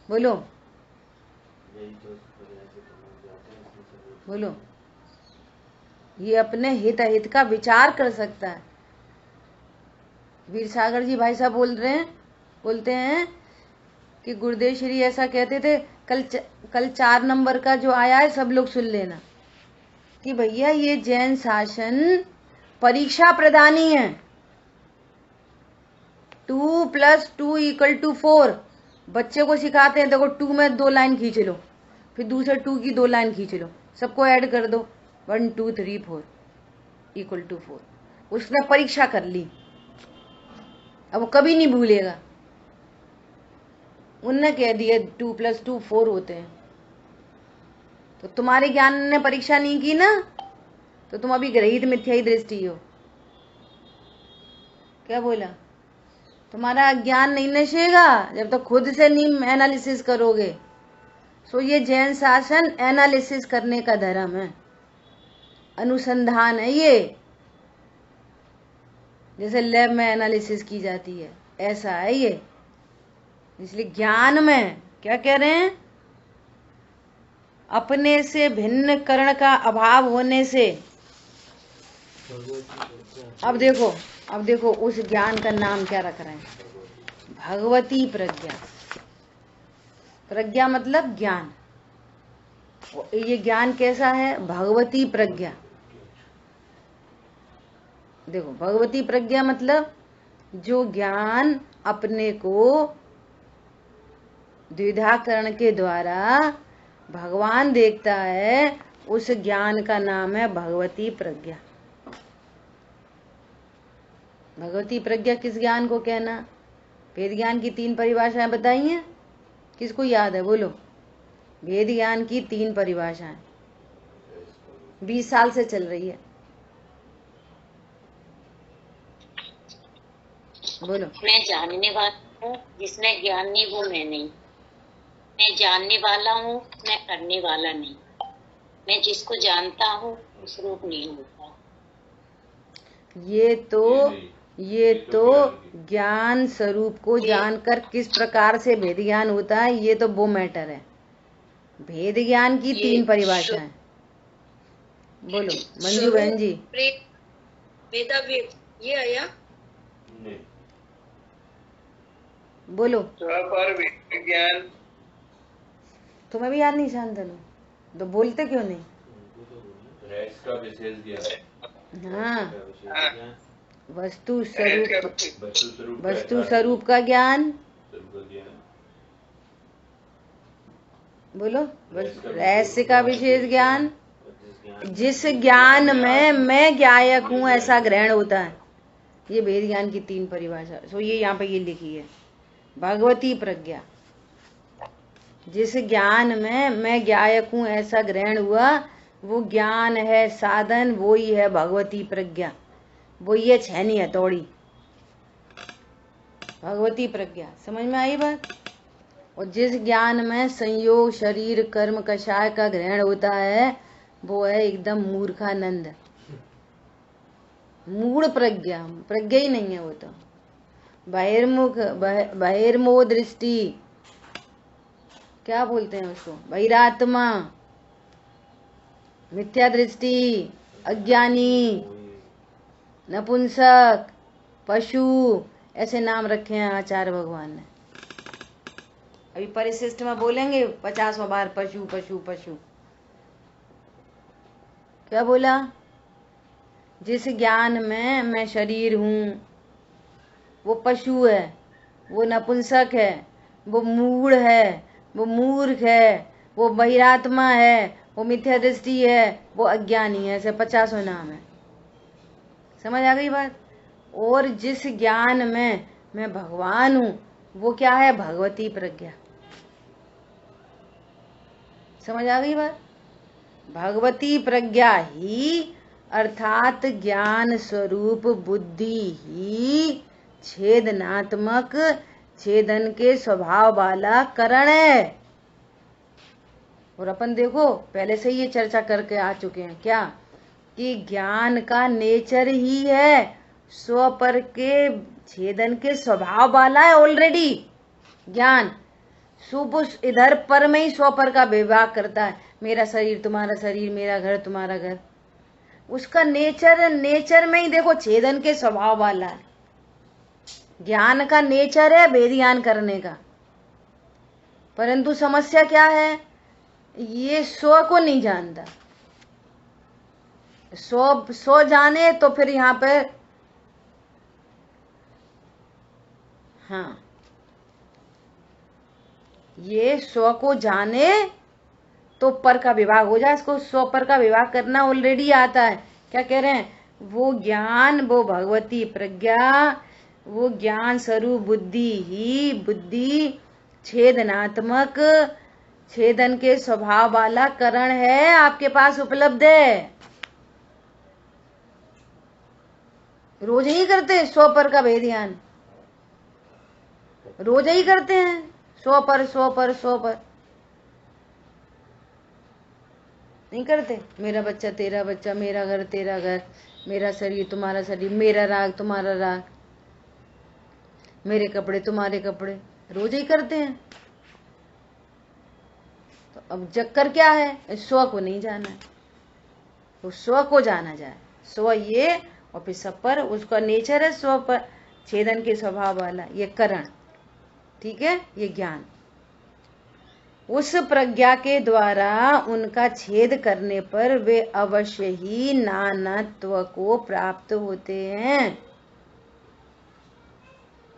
बोलो बोलो। ये अपने हित हित का विचार कर सकता है। वीर सागर जी भाई साहब बोलते हैं कि गुरुदेव श्री ऐसा कहते थे, कल 4 नंबर का जो आया है सब लोग सुन लेना, कि भैया ये जैन शासन परीक्षा प्रदानी है। 2 + 2 = 4 बच्चे को सिखाते हैं। देखो 2 में 2 लाइन खींच लो, फिर दूसरे 2 की 2 लाइन खींच लो, सबको ऐड कर दो, 1 2 3 4 = 4। उसने परीक्षा कर ली, अब वो कभी नहीं भूलेगा। उनने कह दिया 2 + 2 4 होते हैं। तो तुम्हारे ज्ञान ने परीक्षा नहीं की ना, तो तुम अभी ग्रहित मिथ्याई दृष्टि हो। क्या बोला? तुम्हारा ज्ञान नहीं नशेगा जब तक खुद से नहीं एनालिसिस करोगे। सो ये जैन शासन एनालिसिस करने का धर्म है, अनुसंधान है। ये जैसे लैब में एनालिसिस की जाती है, ऐसा है ये। इसलिए ज्ञान में क्या कह रहे हैं? अपने से भिन्न करण का अभाव होने से। अब देखो उस ज्ञान का नाम क्या रख रहे हैं? भगवती प्रज्ञा। प्रज्ञा मतलब ज्ञान। ये ज्ञान कैसा है? भगवती प्रज्ञा। देखो भगवती प्रज्ञा मतलब जो ज्ञान अपने को द्विधाकरण के द्वारा भगवान देखता है, उस ज्ञान का नाम है भगवती प्रज्ञा। भगवती प्रज्ञा किस ज्ञान को कहना? वेद ज्ञान की 3 परिभाषाएं बताई हैं, किसको याद है? बोलो। वेद ज्ञान की 3 परिभाषाएं 20 साल से चल रही है। बोलो। मैं जानने वाला हूँ, जिसमें ज्ञान नहीं वो मैं नहीं। मैं जानने वाला हूँ, मैं करने वाला नहीं। मैं जिसको जानता हूँ उस रूप नहीं होता। ये तो ज्ञान स्वरूप को जानकर किस प्रकार से भेद ज्ञान होता है, ये तो वो मैटर है। भेद ज्ञान की 3 परिभाषाएं बोलो मंजू बहन जी। वेदा वेद ये आया बोलो। पर विज्ञान तुम्हें भी याद नहीं शांतनु, तो बोलते क्यों नहीं? का विशेष ज्ञान। हाँ, वस्तु स्वरूप का ज्ञान। बोलो। रहस्य का विशेष ज्ञान, जिस ज्ञान में मैं ज्ञायक हूँ ऐसा ग्रहण होता है। ये वेद ज्ञान की 3 परिभाषा। सो ये यहाँ पे ये लिखी है, भगवती प्रज्ञा। जिस ज्ञान में मैं ज्ञायक हूँ ऐसा ग्रहण हुआ, वो ज्ञान है साधन, वो ही है भगवती प्रज्ञा। वो ये छैनी हथौड़ी, भगवती प्रज्ञा। समझ में आई बात? और जिस ज्ञान में संयोग शरीर कर्म कषाय का ग्रहण होता है, वो है एकदम मूर्खानंद, मूढ़ प्रज्ञा। प्रज्ञा ही नहीं है वो तो। बहिर्मुख बहिर्मो दृष्टि क्या बोलते हैं उसको? बहिरात्मा, मिथ्या दृष्टि, अज्ञानी, नपुंसक, पशु, ऐसे नाम रखे हैं आचार्य भगवान ने। अभी परिशिष्ट में बोलेंगे 50वां बार पशु पशु पशु। क्या बोला? जिस ज्ञान में मैं शरीर हूँ वो पशु है, वो नपुंसक है, वो मूढ़ है, वो मूर्ख है, वो बहिरात्मा है, वो मिथ्या दृष्टि है, वो अज्ञानी है। ऐसे 50 नाम है। समझ आ गई बात? और जिस ज्ञान में मैं भगवान हूँ वो क्या है? भगवती प्रज्ञा। समझ आ गई बात? भगवती प्रज्ञा ही अर्थात ज्ञान स्वरूप बुद्धि ही छेदनात्मक, छेदन के स्वभाव वाला करण है। और अपन देखो पहले से ये चर्चा करके आ चुके हैं क्या, कि ज्ञान का नेचर ही है स्वपर के छेदन के स्वभाव वाला है। ऑलरेडी ज्ञान शुभ इधर पर में ही स्वपर का विभाग करता है। मेरा शरीर तुम्हारा शरीर, मेरा घर तुम्हारा घर। उसका नेचर में ही देखो छेदन के स्वभाव वाला है। ज्ञान का नेचर है वेदियान करने का, परंतु समस्या क्या है? ये स्व को नहीं जानता। स्व जाने तो फिर यहाँ पे हाँ, ये स्व को जाने तो पर का विभाग हो जाए। इसको स्व पर का विभाग करना ऑलरेडी आता है। क्या कह रहे हैं? वो ज्ञान, वो भगवती प्रज्ञा, वो ज्ञान स्वरूप बुद्धि ही बुद्धि छेदनात्मक, छेदन के स्वभाव वाला करण है, आपके पास उपलब्ध है। रोज ही करते स्व पर का भेदियान, रोज ही करते हैं स्व पर स्व पर स्व पर। नहीं करते? मेरा बच्चा तेरा बच्चा, मेरा घर तेरा घर, मेरा शरीर तुम्हारा शरीर, मेरा राग तुम्हारा राग, मेरे कपड़े तुम्हारे कपड़े, रोज ही करते हैं। तो अब चक्कर क्या है? स्व को नहीं जाना है। तो स्व को जाना जाए। स्व ये और फिर सब पर उसका नेचर है स्व पर छेदन के स्वभाव वाला ये करण। ठीक है? ये ज्ञान उस प्रज्ञा के द्वारा उनका छेद करने पर वे अवश्य ही नानत्व को प्राप्त होते हैं।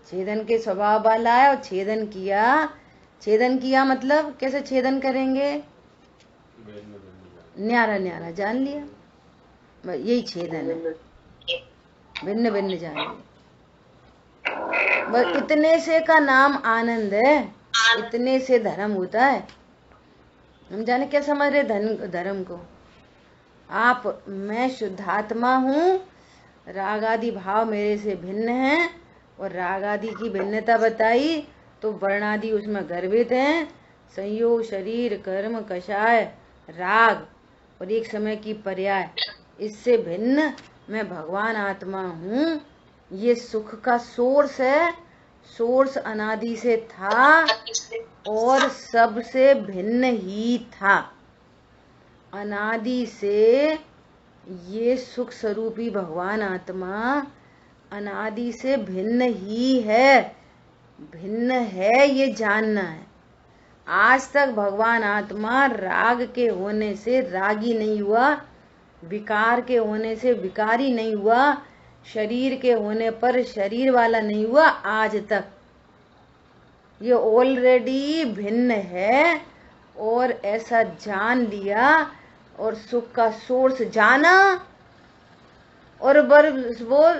छेदन के स्वभाव वाला है और छेदन किया मतलब कैसे छेदन करेंगे? न्यारा न्यारा जान लिया, यही छेदन है। भिन्न भिन्न जान लिया, बस इतने से का नाम आनंद है। इतने से धर्म होता है। हम जाने क्या समझ रहे धर्म को? आप मैं शुद्धात्मा हूँ, राग आदि भाव मेरे से भिन्न हैं और राग आदि की भिन्नता बताई तो वर्णादि उसमें गर्भित हैं। संयोग, शरीर, कर्म, कषाय, राग और एक समय की पर्याय, इससे भिन्न मैं भगवान आत्मा हूँ। ये सुख का सोर्स है, सोर्स अनादि से था और सबसे भिन्न ही था। अनादि से ये सुख स्वरूपी भगवान आत्मा अनादि से भिन्न ही है। भिन्न है ये जानना है। आज तक भगवान आत्मा राग के होने से रागी नहीं हुआ, विकार के होने से विकारी नहीं हुआ, शरीर के होने पर शरीर वाला नहीं हुआ। आज तक ये ऑलरेडी भिन्न है और ऐसा जान लिया और सुख का सोर्स जाना और वो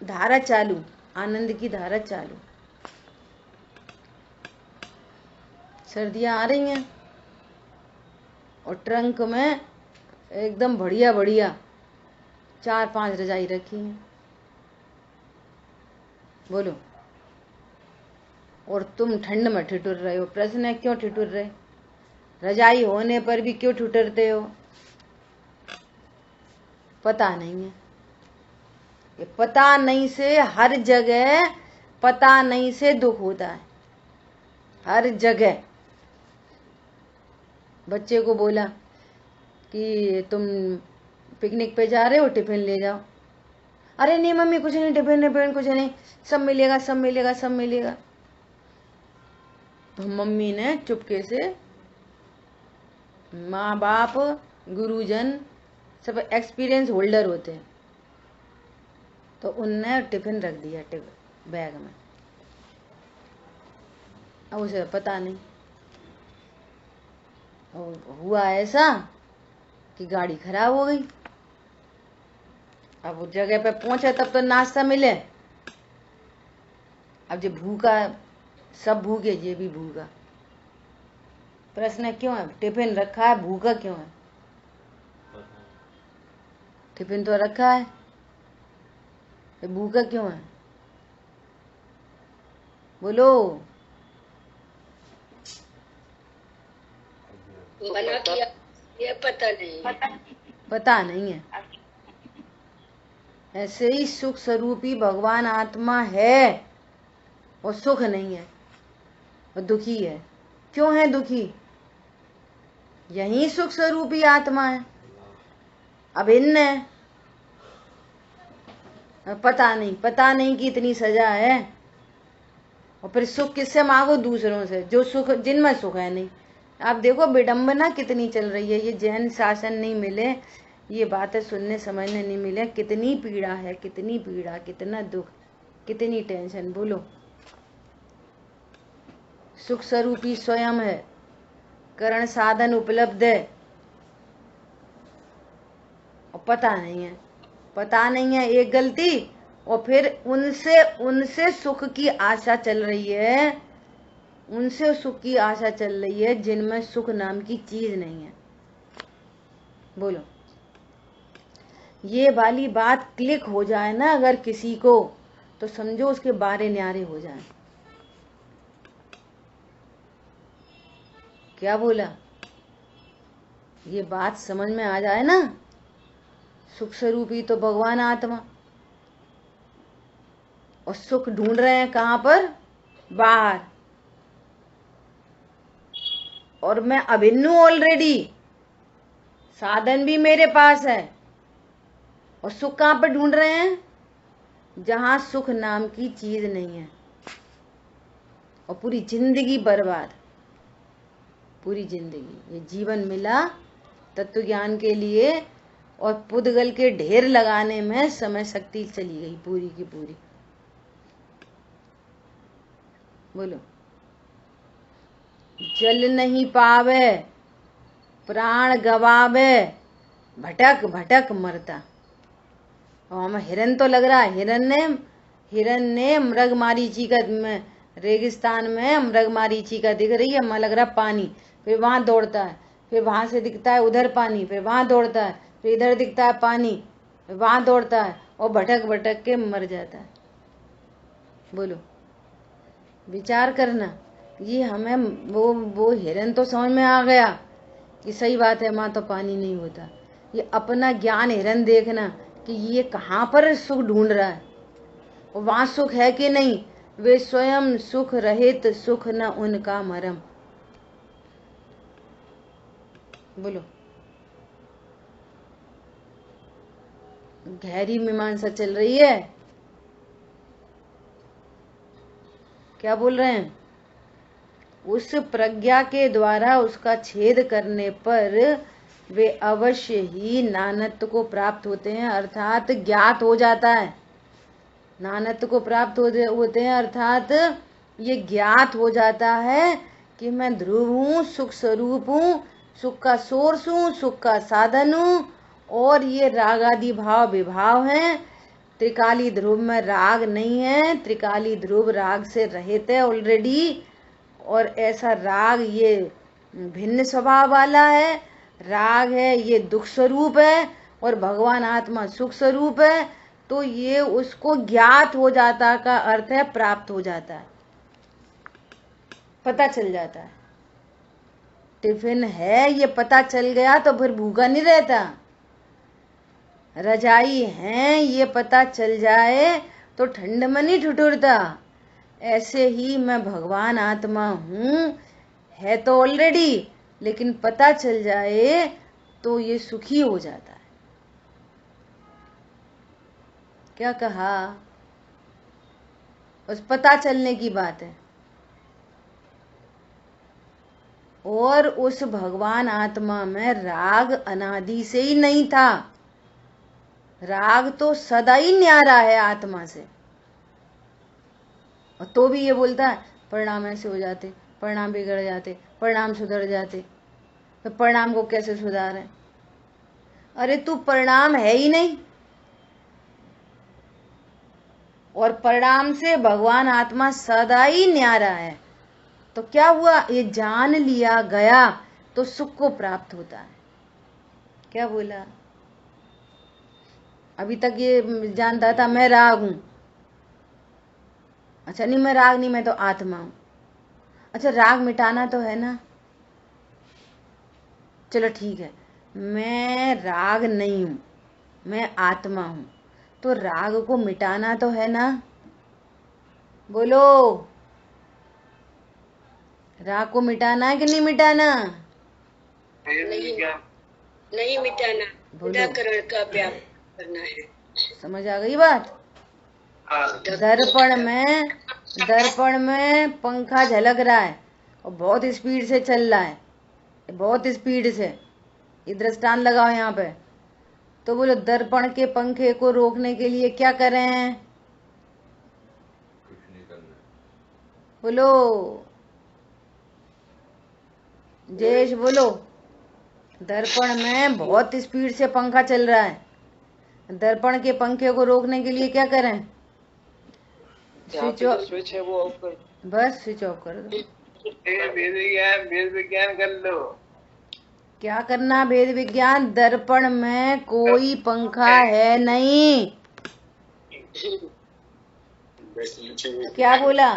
धारा चालू, आनंद की धारा चालू। सर्दियां आ रही हैं और ट्रंक में एकदम बढ़िया बढ़िया 4-5 रजाई रखी हैं। बोलो, और तुम ठंड में ठिठुर रहे हो। प्रश्न है क्यों ठिठुर रहे? रजाई होने पर भी क्यों ठिठुरते हो? पता नहीं है। ये पता नहीं से हर जगह पता नहीं से दुख होता है। हर जगह बच्चे को बोला कि तुम पिकनिक पे जा रहे हो, टिफिन ले जाओ। अरे नहीं मम्मी कुछ नहीं, टिफिन कुछ नहीं, सब मिलेगा सब मिलेगा सब मिलेगा। तो मम्मी ने चुपके से, माँ बाप गुरुजन सब एक्सपीरियंस होल्डर होते हैं, तो उनने टिफिन रख दिया बैग में। अब उसे पता नहीं, और हुआ ऐसा कि गाड़ी खराब हो गई। अब उस जगह पे पहुंचे तब तो नाश्ता मिले। अब जो भूखा, सब भूखे, ये भी भूखा। प्रश्न क्यों है? टिफिन रखा है, भूखा क्यों है? टिफिन तो रखा है, भूखा क्यों है? बोलो। मना किया, ये पता नहीं है। ऐसे ही सुख स्वरूपी भगवान आत्मा है और सुख नहीं है और दुखी है। क्यों है दुखी? यही सुख स्वरूपी आत्मा है, अभिन्न है। पता नहीं कि इतनी सजा है। और फिर सुख किससे मांगो? दूसरों से, जो सुख, जिनमें सुख है नहीं। आप देखो विडंबना कितनी चल रही है। ये जैन शासन नहीं मिले, ये बातें सुनने समझने नहीं मिले, कितनी पीड़ा है, कितनी पीड़ा, कितना दुख, कितनी टेंशन। बोलो। सुख स्वरूपी स्वयं है, करण साधन उपलब्ध है, और पता नहीं है एक गलती, और फिर उनसे सुख की आशा चल रही है, उनसे सुख की आशा चल रही है जिनमें सुख नाम की चीज नहीं है। बोलो। ये वाली बात क्लिक हो जाए ना अगर किसी को, तो समझो उसके बारे न्यारे हो जाए। क्या बोला? ये बात समझ में आ जाए ना, सुख स्वरूपी तो भगवान आत्मा, और सुख ढूंढ रहे हैं कहां पर? बाहर। और मैं अभिन्न हूं ऑलरेडी, साधन भी मेरे पास है, और सुख कहां पर ढूंढ रहे हैं? जहां सुख नाम की चीज नहीं है। और पूरी जिंदगी बर्बाद, पूरी जिंदगी। ये जीवन मिला तत्व ज्ञान के लिए, और पुद्गल के ढेर लगाने में समय शक्ति चली गई पूरी की पूरी। बोलो। जल नहीं पावे, प्राण गवावे, भटक भटक मरता। और हमें हिरन तो लग रहा है, हिरन ने मृग मारीची का, रेगिस्तान में मृग मारीची का दिख रही है, हमें लग रहा पानी, फिर वहां दौड़ता है, फिर वहां से दिखता है उधर पानी, फिर वहां दौड़ता है, फिर इधर दिखता है पानी, फिर वहां दौड़ता है, और भटक भटक के मर जाता है। बोलो। विचार करना। ये हमें वो हिरन तो समझ में आ गया कि सही बात है, वहां तो पानी नहीं होता। ये अपना ज्ञान हिरन देखना कि ये कहाँ पर सुख ढूंढ रहा है, और वहां सुख है कि नहीं। वे स्वयं सुख रहित, सुख न उनका मरम। बोलो। गहरी मीमांसा चल रही है। क्या बोल रहे हैं? उस प्रज्ञा के द्वारा उसका छेद करने पर वे अवश्य ही नानत्व को प्राप्त होते हैं, अर्थात ज्ञात हो जाता है। नानत्व को प्राप्त होते हैं अर्थात ये ज्ञात हो जाता है कि मैं ध्रुव हूँ, सुख स्वरूप हूँ, सुख का सोर्स हूँ, सुख का साधन हूँ, और ये राग आदि भाव विभाव हैं। त्रिकाली ध्रुव में राग नहीं है, त्रिकाली ध्रुव राग से रहित है ऑलरेडी, और ऐसा राग ये भिन्न स्वभाव वाला है। राग है ये दुख स्वरूप है, और भगवान आत्मा सुख स्वरूप है। तो ये उसको ज्ञात हो जाता का अर्थ है प्राप्त हो जाता है, पता चल जाता है। टिफिन है ये पता चल गया तो फिर भूखा नहीं रहता। रजाई है ये पता चल जाए तो ठंड में नहीं ठिठुरता। ऐसे ही मैं भगवान आत्मा हूँ है तो ऑलरेडी, लेकिन पता चल जाए तो ये सुखी हो जाता है। क्या कहा? उस पता चलने की बात है। और उस भगवान आत्मा में राग अनादि से ही नहीं था। राग तो सदा ही न्यारा है आत्मा से। और तो भी ये बोलता है परिणाम ऐसे हो जाते, परिणाम बिगड़ जाते, परिणाम सुधर जाते। तो परिणाम को कैसे सुधारें? अरे तू परिणाम है ही नहीं, और परिणाम से भगवान आत्मा सदा ही न्यारा है। तो क्या हुआ? ये जान लिया गया तो सुख को प्राप्त होता है। क्या बोला? अभी तक ये जानता था मैं राग हूं। अच्छा, नहीं मैं राग नहीं, मैं तो आत्मा हूं। अच्छा, राग मिटाना तो है ना? चलो ठीक है, मैं राग नहीं हूं, मैं आत्मा हूं, तो राग को मिटाना तो है ना? बोलो, राग को मिटाना है कि नहीं मिटाना? नहीं मिटाना, निराकरण का अभ्यास करना है। समझ आ गई बात? दर्पण में पंखा झलक रहा है और बहुत स्पीड से चल रहा है, बहुत स्पीड से। ये दृष्टांत लगाओ यहाँ पे। तो बोलो, दर्पण के पंखे को रोकने के लिए क्या करें? कुछ नहीं करना। बोलो जयेश, बोलो। दर्पण में बहुत स्पीड से पंखा चल रहा है, दर्पण के पंखे को रोकने के लिए क्या करें? स्विच है वो ऑफ कर, बस स्विच ऑफ कर दो। वेद विज्ञान कर लो। क्या करना भेद विज्ञान? दर्पण में कोई पंखा है नहीं। क्या बोला?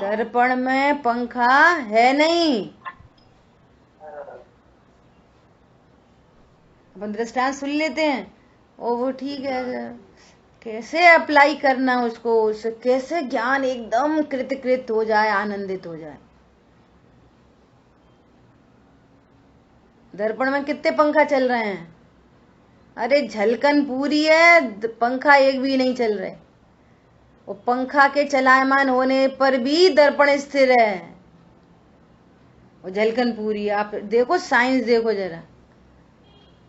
दर्पण में पंखा है नहीं। अपन दृष्टांत सुन लेते हैं। ओ वो ठीक है, कैसे अप्लाई करना उसको, उससे कैसे ज्ञान एकदम कृतकृत हो जाए, आनंदित हो जाए। दर्पण में कितने पंखा चल रहे हैं? अरे झलकन पूरी है, पंखा एक भी नहीं चल रहे। वो पंखा के चलायमान होने पर भी दर्पण स्थिर है, वो झलकन पूरी है। आप देखो, साइंस देखो जरा,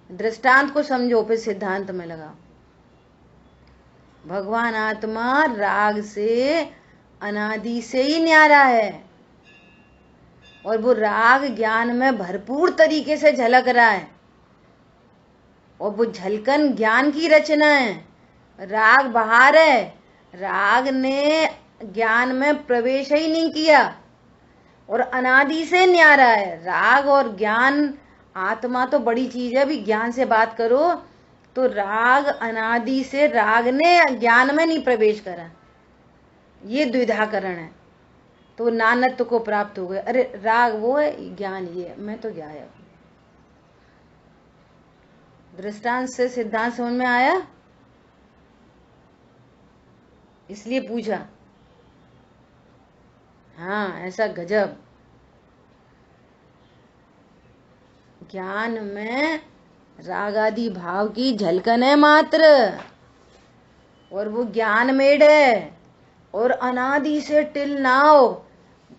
दृष्टांत को समझो, फिर सिद्धांत में लगाओ। भगवान आत्मा राग से अनादि से ही न्यारा है, और वो राग ज्ञान में भरपूर तरीके से झलक रहा है, और वो झलकन ज्ञान की रचना है। राग बाहर है, राग ने ज्ञान में प्रवेश ही नहीं किया, और अनादि से न्यारा है। राग और ज्ञान, आत्मा तो बड़ी चीज है। अभी ज्ञान से बात करो तो राग अनादि से, राग ने ज्ञान में नहीं प्रवेश करा, ये द्विधाकरण है। तो नानत्व को प्राप्त हो गए। अरे राग वो है, ज्ञान ये है, मैं तो गायब। दृष्टांत से सिद्धांत समझ में आया? इसलिए पूछा। हाँ, ऐसा गजब। ज्ञान में राग आदि भाव की झलकन है मात्र, और वो ज्ञान मेड है, और अनादि से टिल नाउ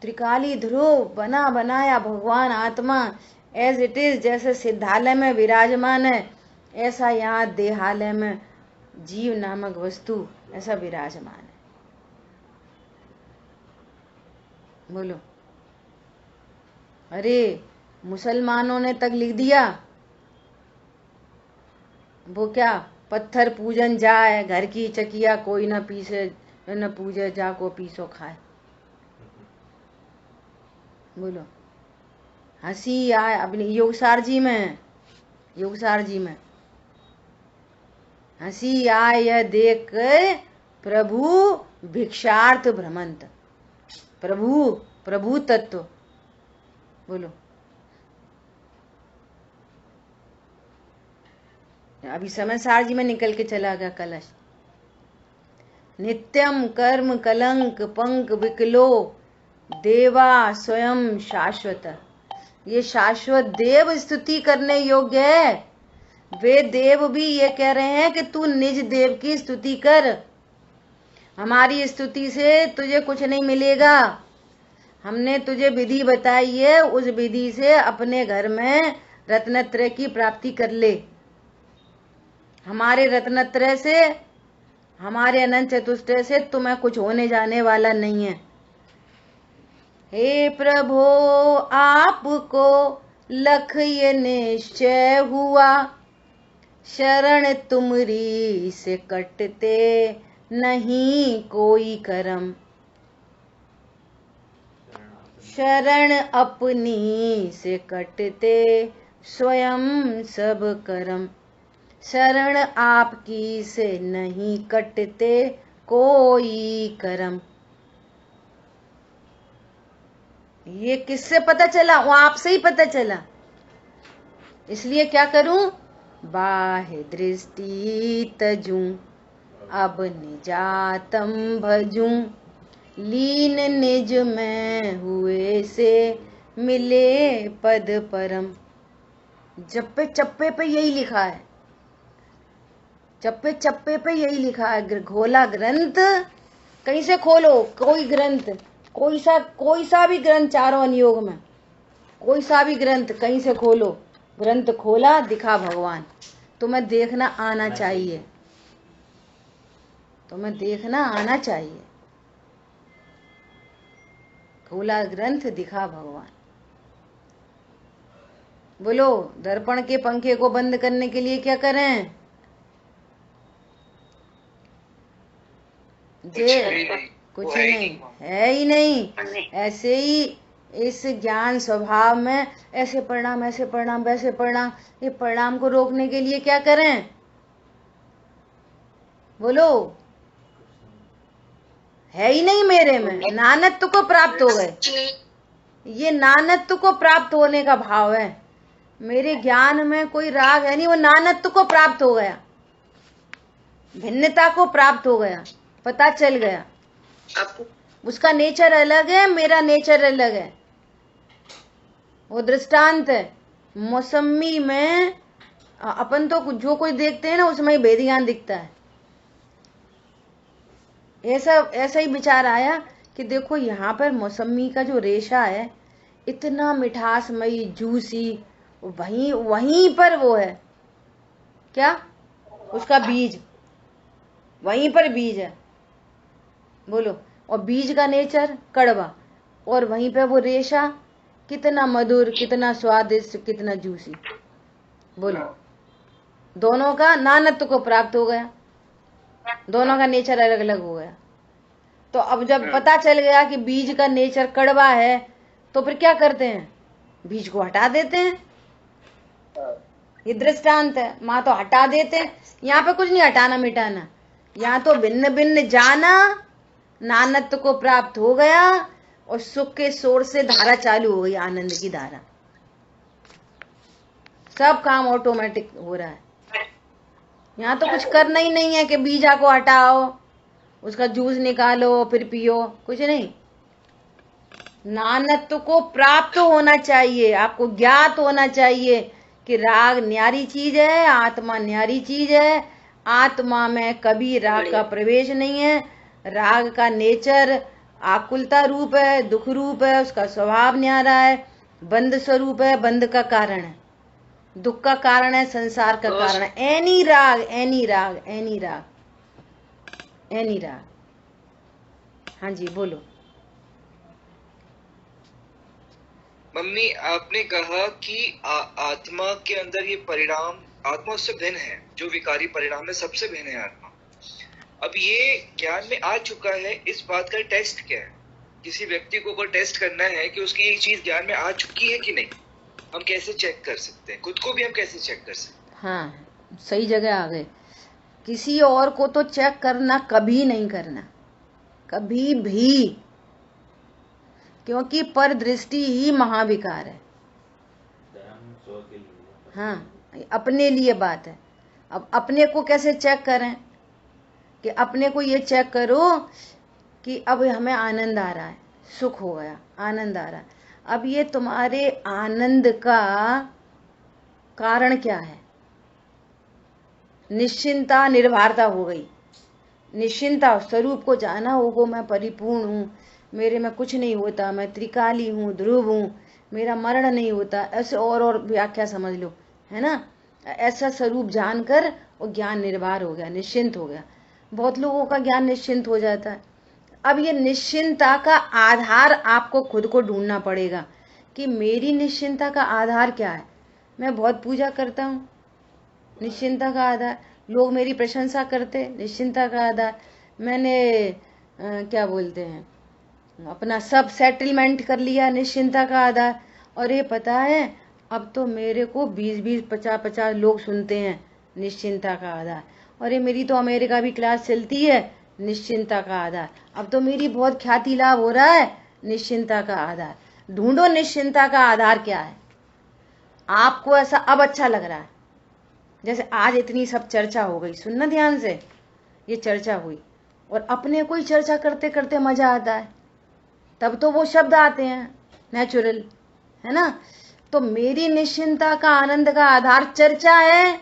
त्रिकाली ध्रुव बना बनाया भगवान आत्मा एज इट इज, जैसे सिद्धालय में विराजमान है, ऐसा यहाँ देहालय में जीव नामक वस्तु ऐसा विराजमान है। बोलो। अरे मुसलमानों ने तक लिख दिया, वो क्या, पत्थर पूजन जाए, घर की चकिया कोई न पीसे, न पूजे जा को पीसो खाए। बोलो, हंसी आए। अपनी योगसार जी में, योगसार जी में हंसी आए यह देख कर प्रभु भिक्षार्थ भ्रमंत। प्रभु, प्रभु तत्व। बोलो, अभी समय सार जी में निकल के चला गया कलश। नित्यम कर्म कलंक पंक विकलो देवा स्वयं शाश्वत। ये शाश्वत देव स्तुति करने योग्य है। वे देव भी ये कह रहे हैं कि तू निज देव की स्तुति कर। हमारी स्तुति से तुझे कुछ नहीं मिलेगा। हमने तुझे विधि बताई है, उस विधि से अपने घर में रत्नत्रय की प्राप्ति कर ले। हमारे रत्नत्रय से, हमारे अनंत चतुष्टय से तुम्हें कुछ होने जाने वाला नहीं है। हे प्रभो आपको लख ये निश्चय हुआ, शरण तुमरी से कटते नहीं कोई करम। शरण अपनी से कटते स्वयं सब करम। शरण आपकी से नहीं कटते कोई करम। ये किससे पता चला? वो आपसे ही पता चला। इसलिए क्या करूं? बाह्य दृष्टि तजूं, अब निजातम भजूं। लीन निज में हुए से मिले पद परम। चप्पे चप्पे पे यही लिखा है, चप्पे चप्पे पे यही लिखा है। खोला ग्रंथ, कहीं से खोलो कोई ग्रंथ, कोई सा भी ग्रंथ, चारों अनुयोग में कोई सा भी ग्रंथ कहीं से खोलो। ग्रंथ खोला, दिखा भगवान। तुम्हें देखना आना चाहिए, तुम्हें देखना आना चाहिए। खोला ग्रंथ, दिखा भगवान। बोलो, दर्पण के पंखे को बंद करने के लिए क्या करें? कुछ नहीं, है ही नहीं। ऐसे ही इस ज्ञान स्वभाव में ऐसे परिणाम, ऐसे परिणाम, वैसे परिणाम, ये परिणाम को रोकने के लिए क्या करें? बोलो, है ही नहीं मेरे में। नानत्व को प्राप्त हो गए, ये नानत्व को प्राप्त होने का भाव है। मेरे ज्ञान में कोई राग है नहीं, वो नानत्व को प्राप्त हो गया, भिन्नता को प्राप्त हो गया, पता चल गया। उसका नेचर अलग है, मेरा नेचर अलग है। वो दृष्टांत है। मौसमी में अपन तो जो कोई देखते हैं ना, उसमें ही भेद ज्ञान दिखता है। ऐसा ही विचार आया कि देखो यहाँ पर मौसमी का जो रेशा है इतना मिठासमयी, जूसी, वहीं पर वो है क्या, उसका बीज, वहीं पर बीज है। बोलो, और बीज का नेचर कड़वा, और वहीं पे वो रेशा कितना मधुर, कितना स्वादिष्ट, कितना जूसी। बोलो, दोनों का नानत्व को प्राप्त हो गया, दोनों का नेचर अलग अलग हो गया। तो अब जब पता चल गया कि बीज का नेचर कड़वा है, तो फिर क्या करते हैं? बीज को हटा देते हैं। ये दृष्टांत है। माँ तो हटा देते हैं। यहाँ पे कुछ नहीं हटाना मिटाना, यहाँ तो भिन्न भिन्न जाना, नानत्व को प्राप्त हो गया, और सुख के शोर से धारा चालू हो गई, आनंद की धारा। सब काम ऑटोमेटिक हो रहा है। यहाँ तो कुछ करना ही नहीं है कि बीजा को हटाओ, उसका जूस निकालो, फिर पियो, कुछ नहीं। नानत्व को प्राप्त होना चाहिए, आपको ज्ञात होना चाहिए कि राग न्यारी चीज है, आत्मा न्यारी चीज है। आत्मा में कभी राग का प्रवेश नहीं है। राग का नेचर आकुलता रूप है, दुख रूप है, उसका स्वभाव न्यारा है, बंध स्वरूप है, बंध का कारण है, दुख का कारण है, संसार का कारण है। एनी राग, एनी राग, एनी राग, एनी राग। हाँ जी, बोलो। मम्मी, आपने कहा कि आत्मा के अंदर ये परिणाम, आत्मा उससे भिन्न है, जो विकारी परिणाम है सबसे भिन्न है आत्मा। अब ये ज्ञान में आ चुका है, इस बात का टेस्ट क्या है? किसी व्यक्ति को अगर टेस्ट करना है कि उसकी ये चीज ज्ञान में आ चुकी है कि नहीं, हम कैसे चेक कर सकते हैं? खुद को भी हम कैसे चेक कर सकते हैं? हाँ, सही जगह आ गए। किसी और को तो चेक करना कभी नहीं करना, कभी भी, क्योंकि पर दृष्टि ही महाविकार है। हाँ, अपने लिए बात है। अब अपने को कैसे चेक करें? कि अपने को ये चेक करो कि अब हमें आनंद आ रहा है, सुख हो गया, आनंद आ रहा है। अब ये तुम्हारे आनंद का कारण क्या है? निश्चिंता, निर्भरता हो गई। निश्चिंता, स्वरूप को जाना होगा, मैं परिपूर्ण हूँ, मेरे में कुछ नहीं होता, मैं त्रिकाली हूँ, ध्रुव हूँ, मेरा मरण नहीं होता, ऐसे और व्याख्या समझ लो, है ना। ऐसा स्वरूप जानकर वो ज्ञान निर्भर हो गया, निश्चिंत हो गया। बहुत लोगों का ज्ञान निश्चिंत हो जाता है। अब ये निश्चिंता का आधार आपको खुद को ढूंढना पड़ेगा कि मेरी निश्चिंता का आधार क्या है। मैं बहुत पूजा करता हूँ, निश्चिंता का आधार। लोग मेरी प्रशंसा करते, निश्चिंता का आधार। मैंने क्या बोलते हैं, अपना सब सेटलमेंट कर लिया, निश्चिंता का आधार। और ये पता है अब तो मेरे को 20-20, 50-50 लोग सुनते हैं, निश्चिंता का आधार। और ये मेरी तो अमेरिका भी क्लास चलती है, निश्चिंता का आधार। अब तो मेरी बहुत ख्याति लाभ हो रहा है, निश्चिंता का आधार। ढूंढो निश्चिंता का आधार क्या है। आपको ऐसा अब अच्छा लग रहा है, जैसे आज इतनी सब चर्चा हो गई, सुनना ध्यान से, ये चर्चा हुई और अपने कोई चर्चा करते करते मजा आता है, तब तो वो शब्द आते हैं नेचुरल, है ना। तो मेरी निश्चिंता का आनंद का आधार चर्चा है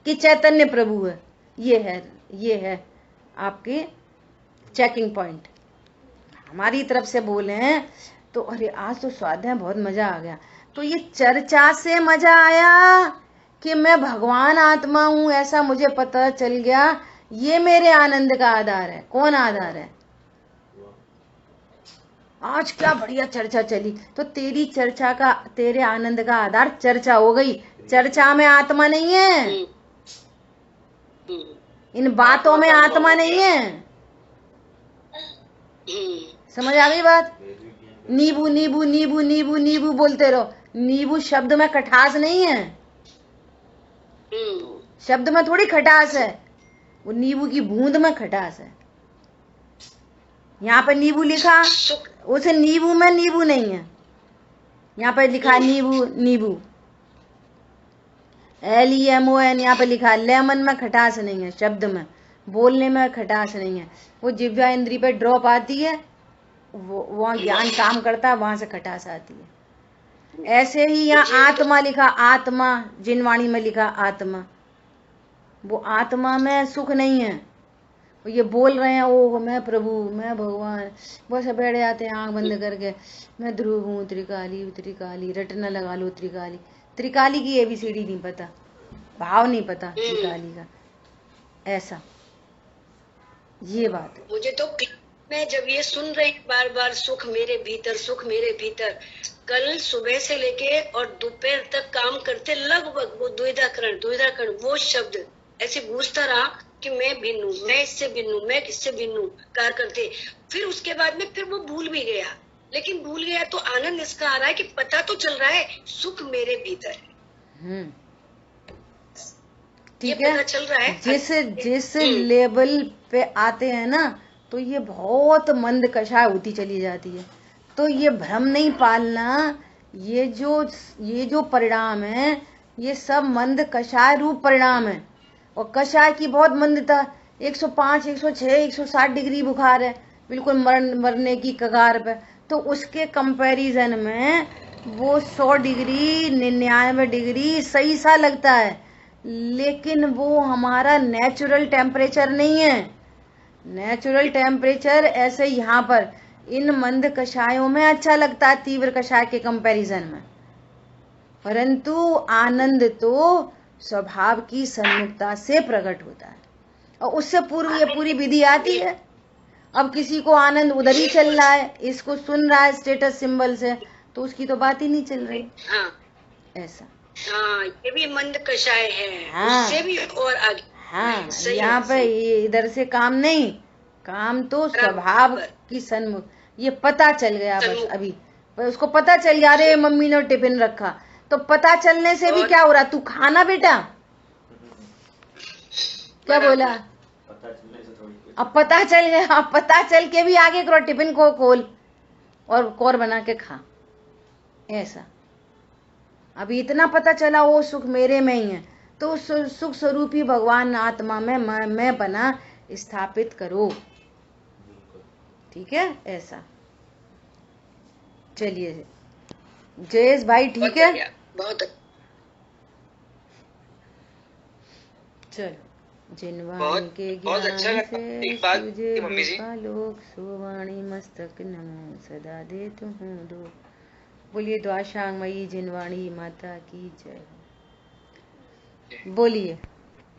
कि चैतन्य प्रभु है, ये है आपके चेकिंग पॉइंट। हमारी तरफ से बोले हैं तो अरे आज तो स्वाध्याय बहुत मजा आ गया। तो ये चर्चा से मजा आया कि मैं भगवान आत्मा हूं, ऐसा मुझे पता चल गया, ये मेरे आनंद का आधार है। कौन आधार है? आज क्या बढ़िया चर्चा चली। तो तेरी चर्चा का, तेरे आनंद का आधार चर्चा हो गई। चर्चा में आत्मा नहीं है, इन बातों में आत्मा नहीं है। समझ आ गई बात? नींबू नींबू नींबू नींबू नींबू बोलते रहो, नींबू शब्द में खटास नहीं है, शब्द में थोड़ी खटास है, वो नींबू की बूंद में खटास है। यहाँ पे नींबू लिखा, उस नींबू में नींबू नहीं है। यहाँ पे लिखा नींबू, नींबू LEMON, यहाँ पे लिखा लेमन में खटास नहीं है, शब्द में, बोलने में खटास नहीं है। वो जिह्वा इंद्री पे ड्रॉप आती है, वो वहाँ ज्ञान काम करता है, वहां से खटास आती है। ऐसे ही यहाँ आत्मा लिखा, आत्मा, जिनवाणी में लिखा आत्मा, वो आत्मा में सुख नहीं है। वो ये बोल रहे हैं ओह मैं प्रभु, मैं भगवान, बस बैठ जाते हैं आंख बंद करके, मैं ध्रुव हूँ, त्रिकाली त्रिकाली, रटना लगा लो त्रिकाली। त्रिकाली की ABCD नहीं पता, भाव नहीं पता त्रिकाली का, ऐसा ये बात। मुझे तो मैं जब ये सुन रही बार बार सुख मेरे भीतर, सुख मेरे भीतर, कल सुबह से लेके और दोपहर तक काम करते लगभग वो द्विधाकरण वो शब्द ऐसे गूंजता रहा कि मैं भिन्न हूँ, मैं इससे भिन्न हूँ, मैं किससे भिन्न हूँ कार करते। फिर उसके बाद में फिर वो भूल भी गया, लेकिन भूल गया तो आनंद इसका आ रहा है कि पता तो चल रहा है सुख मेरे भीतर है। ठीक है, चल रहा है। जिस लेवल पे आते हैं ना, तो ये बहुत मंद कषाय होती चली जाती है। तो ये भ्रम नहीं पालना, ये जो परिणाम है, ये सब मंद कषाय रूप परिणाम है। और कषाय की बहुत मंदता, 105, 106, 160 डिग्री बुखार है, बिल्कुल मरने की कगार पे। तो उसके कंपैरिजन में वो 100 डिग्री, 99 डिग्री सही सा लगता है, लेकिन वो हमारा नेचुरल टेम्परेचर नहीं है। नेचुरल टेम्परेचर ऐसे यहाँ पर इन मंद कषायों में अच्छा लगता है तीव्र कषाय के कंपैरिजन में, परंतु आनंद तो स्वभाव की सन्मुखता से प्रकट होता है। और उससे पूर्व ये पूरी विधि आती है। अब किसी को आनंद उधर ही चल रहा है, इसको सुन रहा है स्टेटस सिंबल से, तो उसकी तो बात ही नहीं चल रही। ऐसा ये भी मंद कषाय है, उससे भी और आगे। यहाँ पे इधर से काम नहीं, काम तो स्वभाव की सन्मुख। ये पता चल गया बस, अभी उसको पता चल गया, अरे मम्मी ने टिफिन रखा, तो पता चलने से भी क्या हो रहा, तू खाना बेटा, क्या बोला, अब पता चल गया, अब पता चल के भी आगे करो, टिफिन को खोल और कोर बना के खा। ऐसा अभी इतना पता चला वो सुख मेरे में ही है, तो सुख स्वरूपी भगवान आत्मा में मैं बना स्थापित करो। ठीक है, ऐसा चलिए जयेश भाई ठीक है, बहुत चलो। जिनवाणी के ज्ञान से सूझे लोक सुवाणी मस्तक नमो सदा दे तुम दो। बोलिए द्वाशांग मई जिनवाणी माता की जय। बोलिए।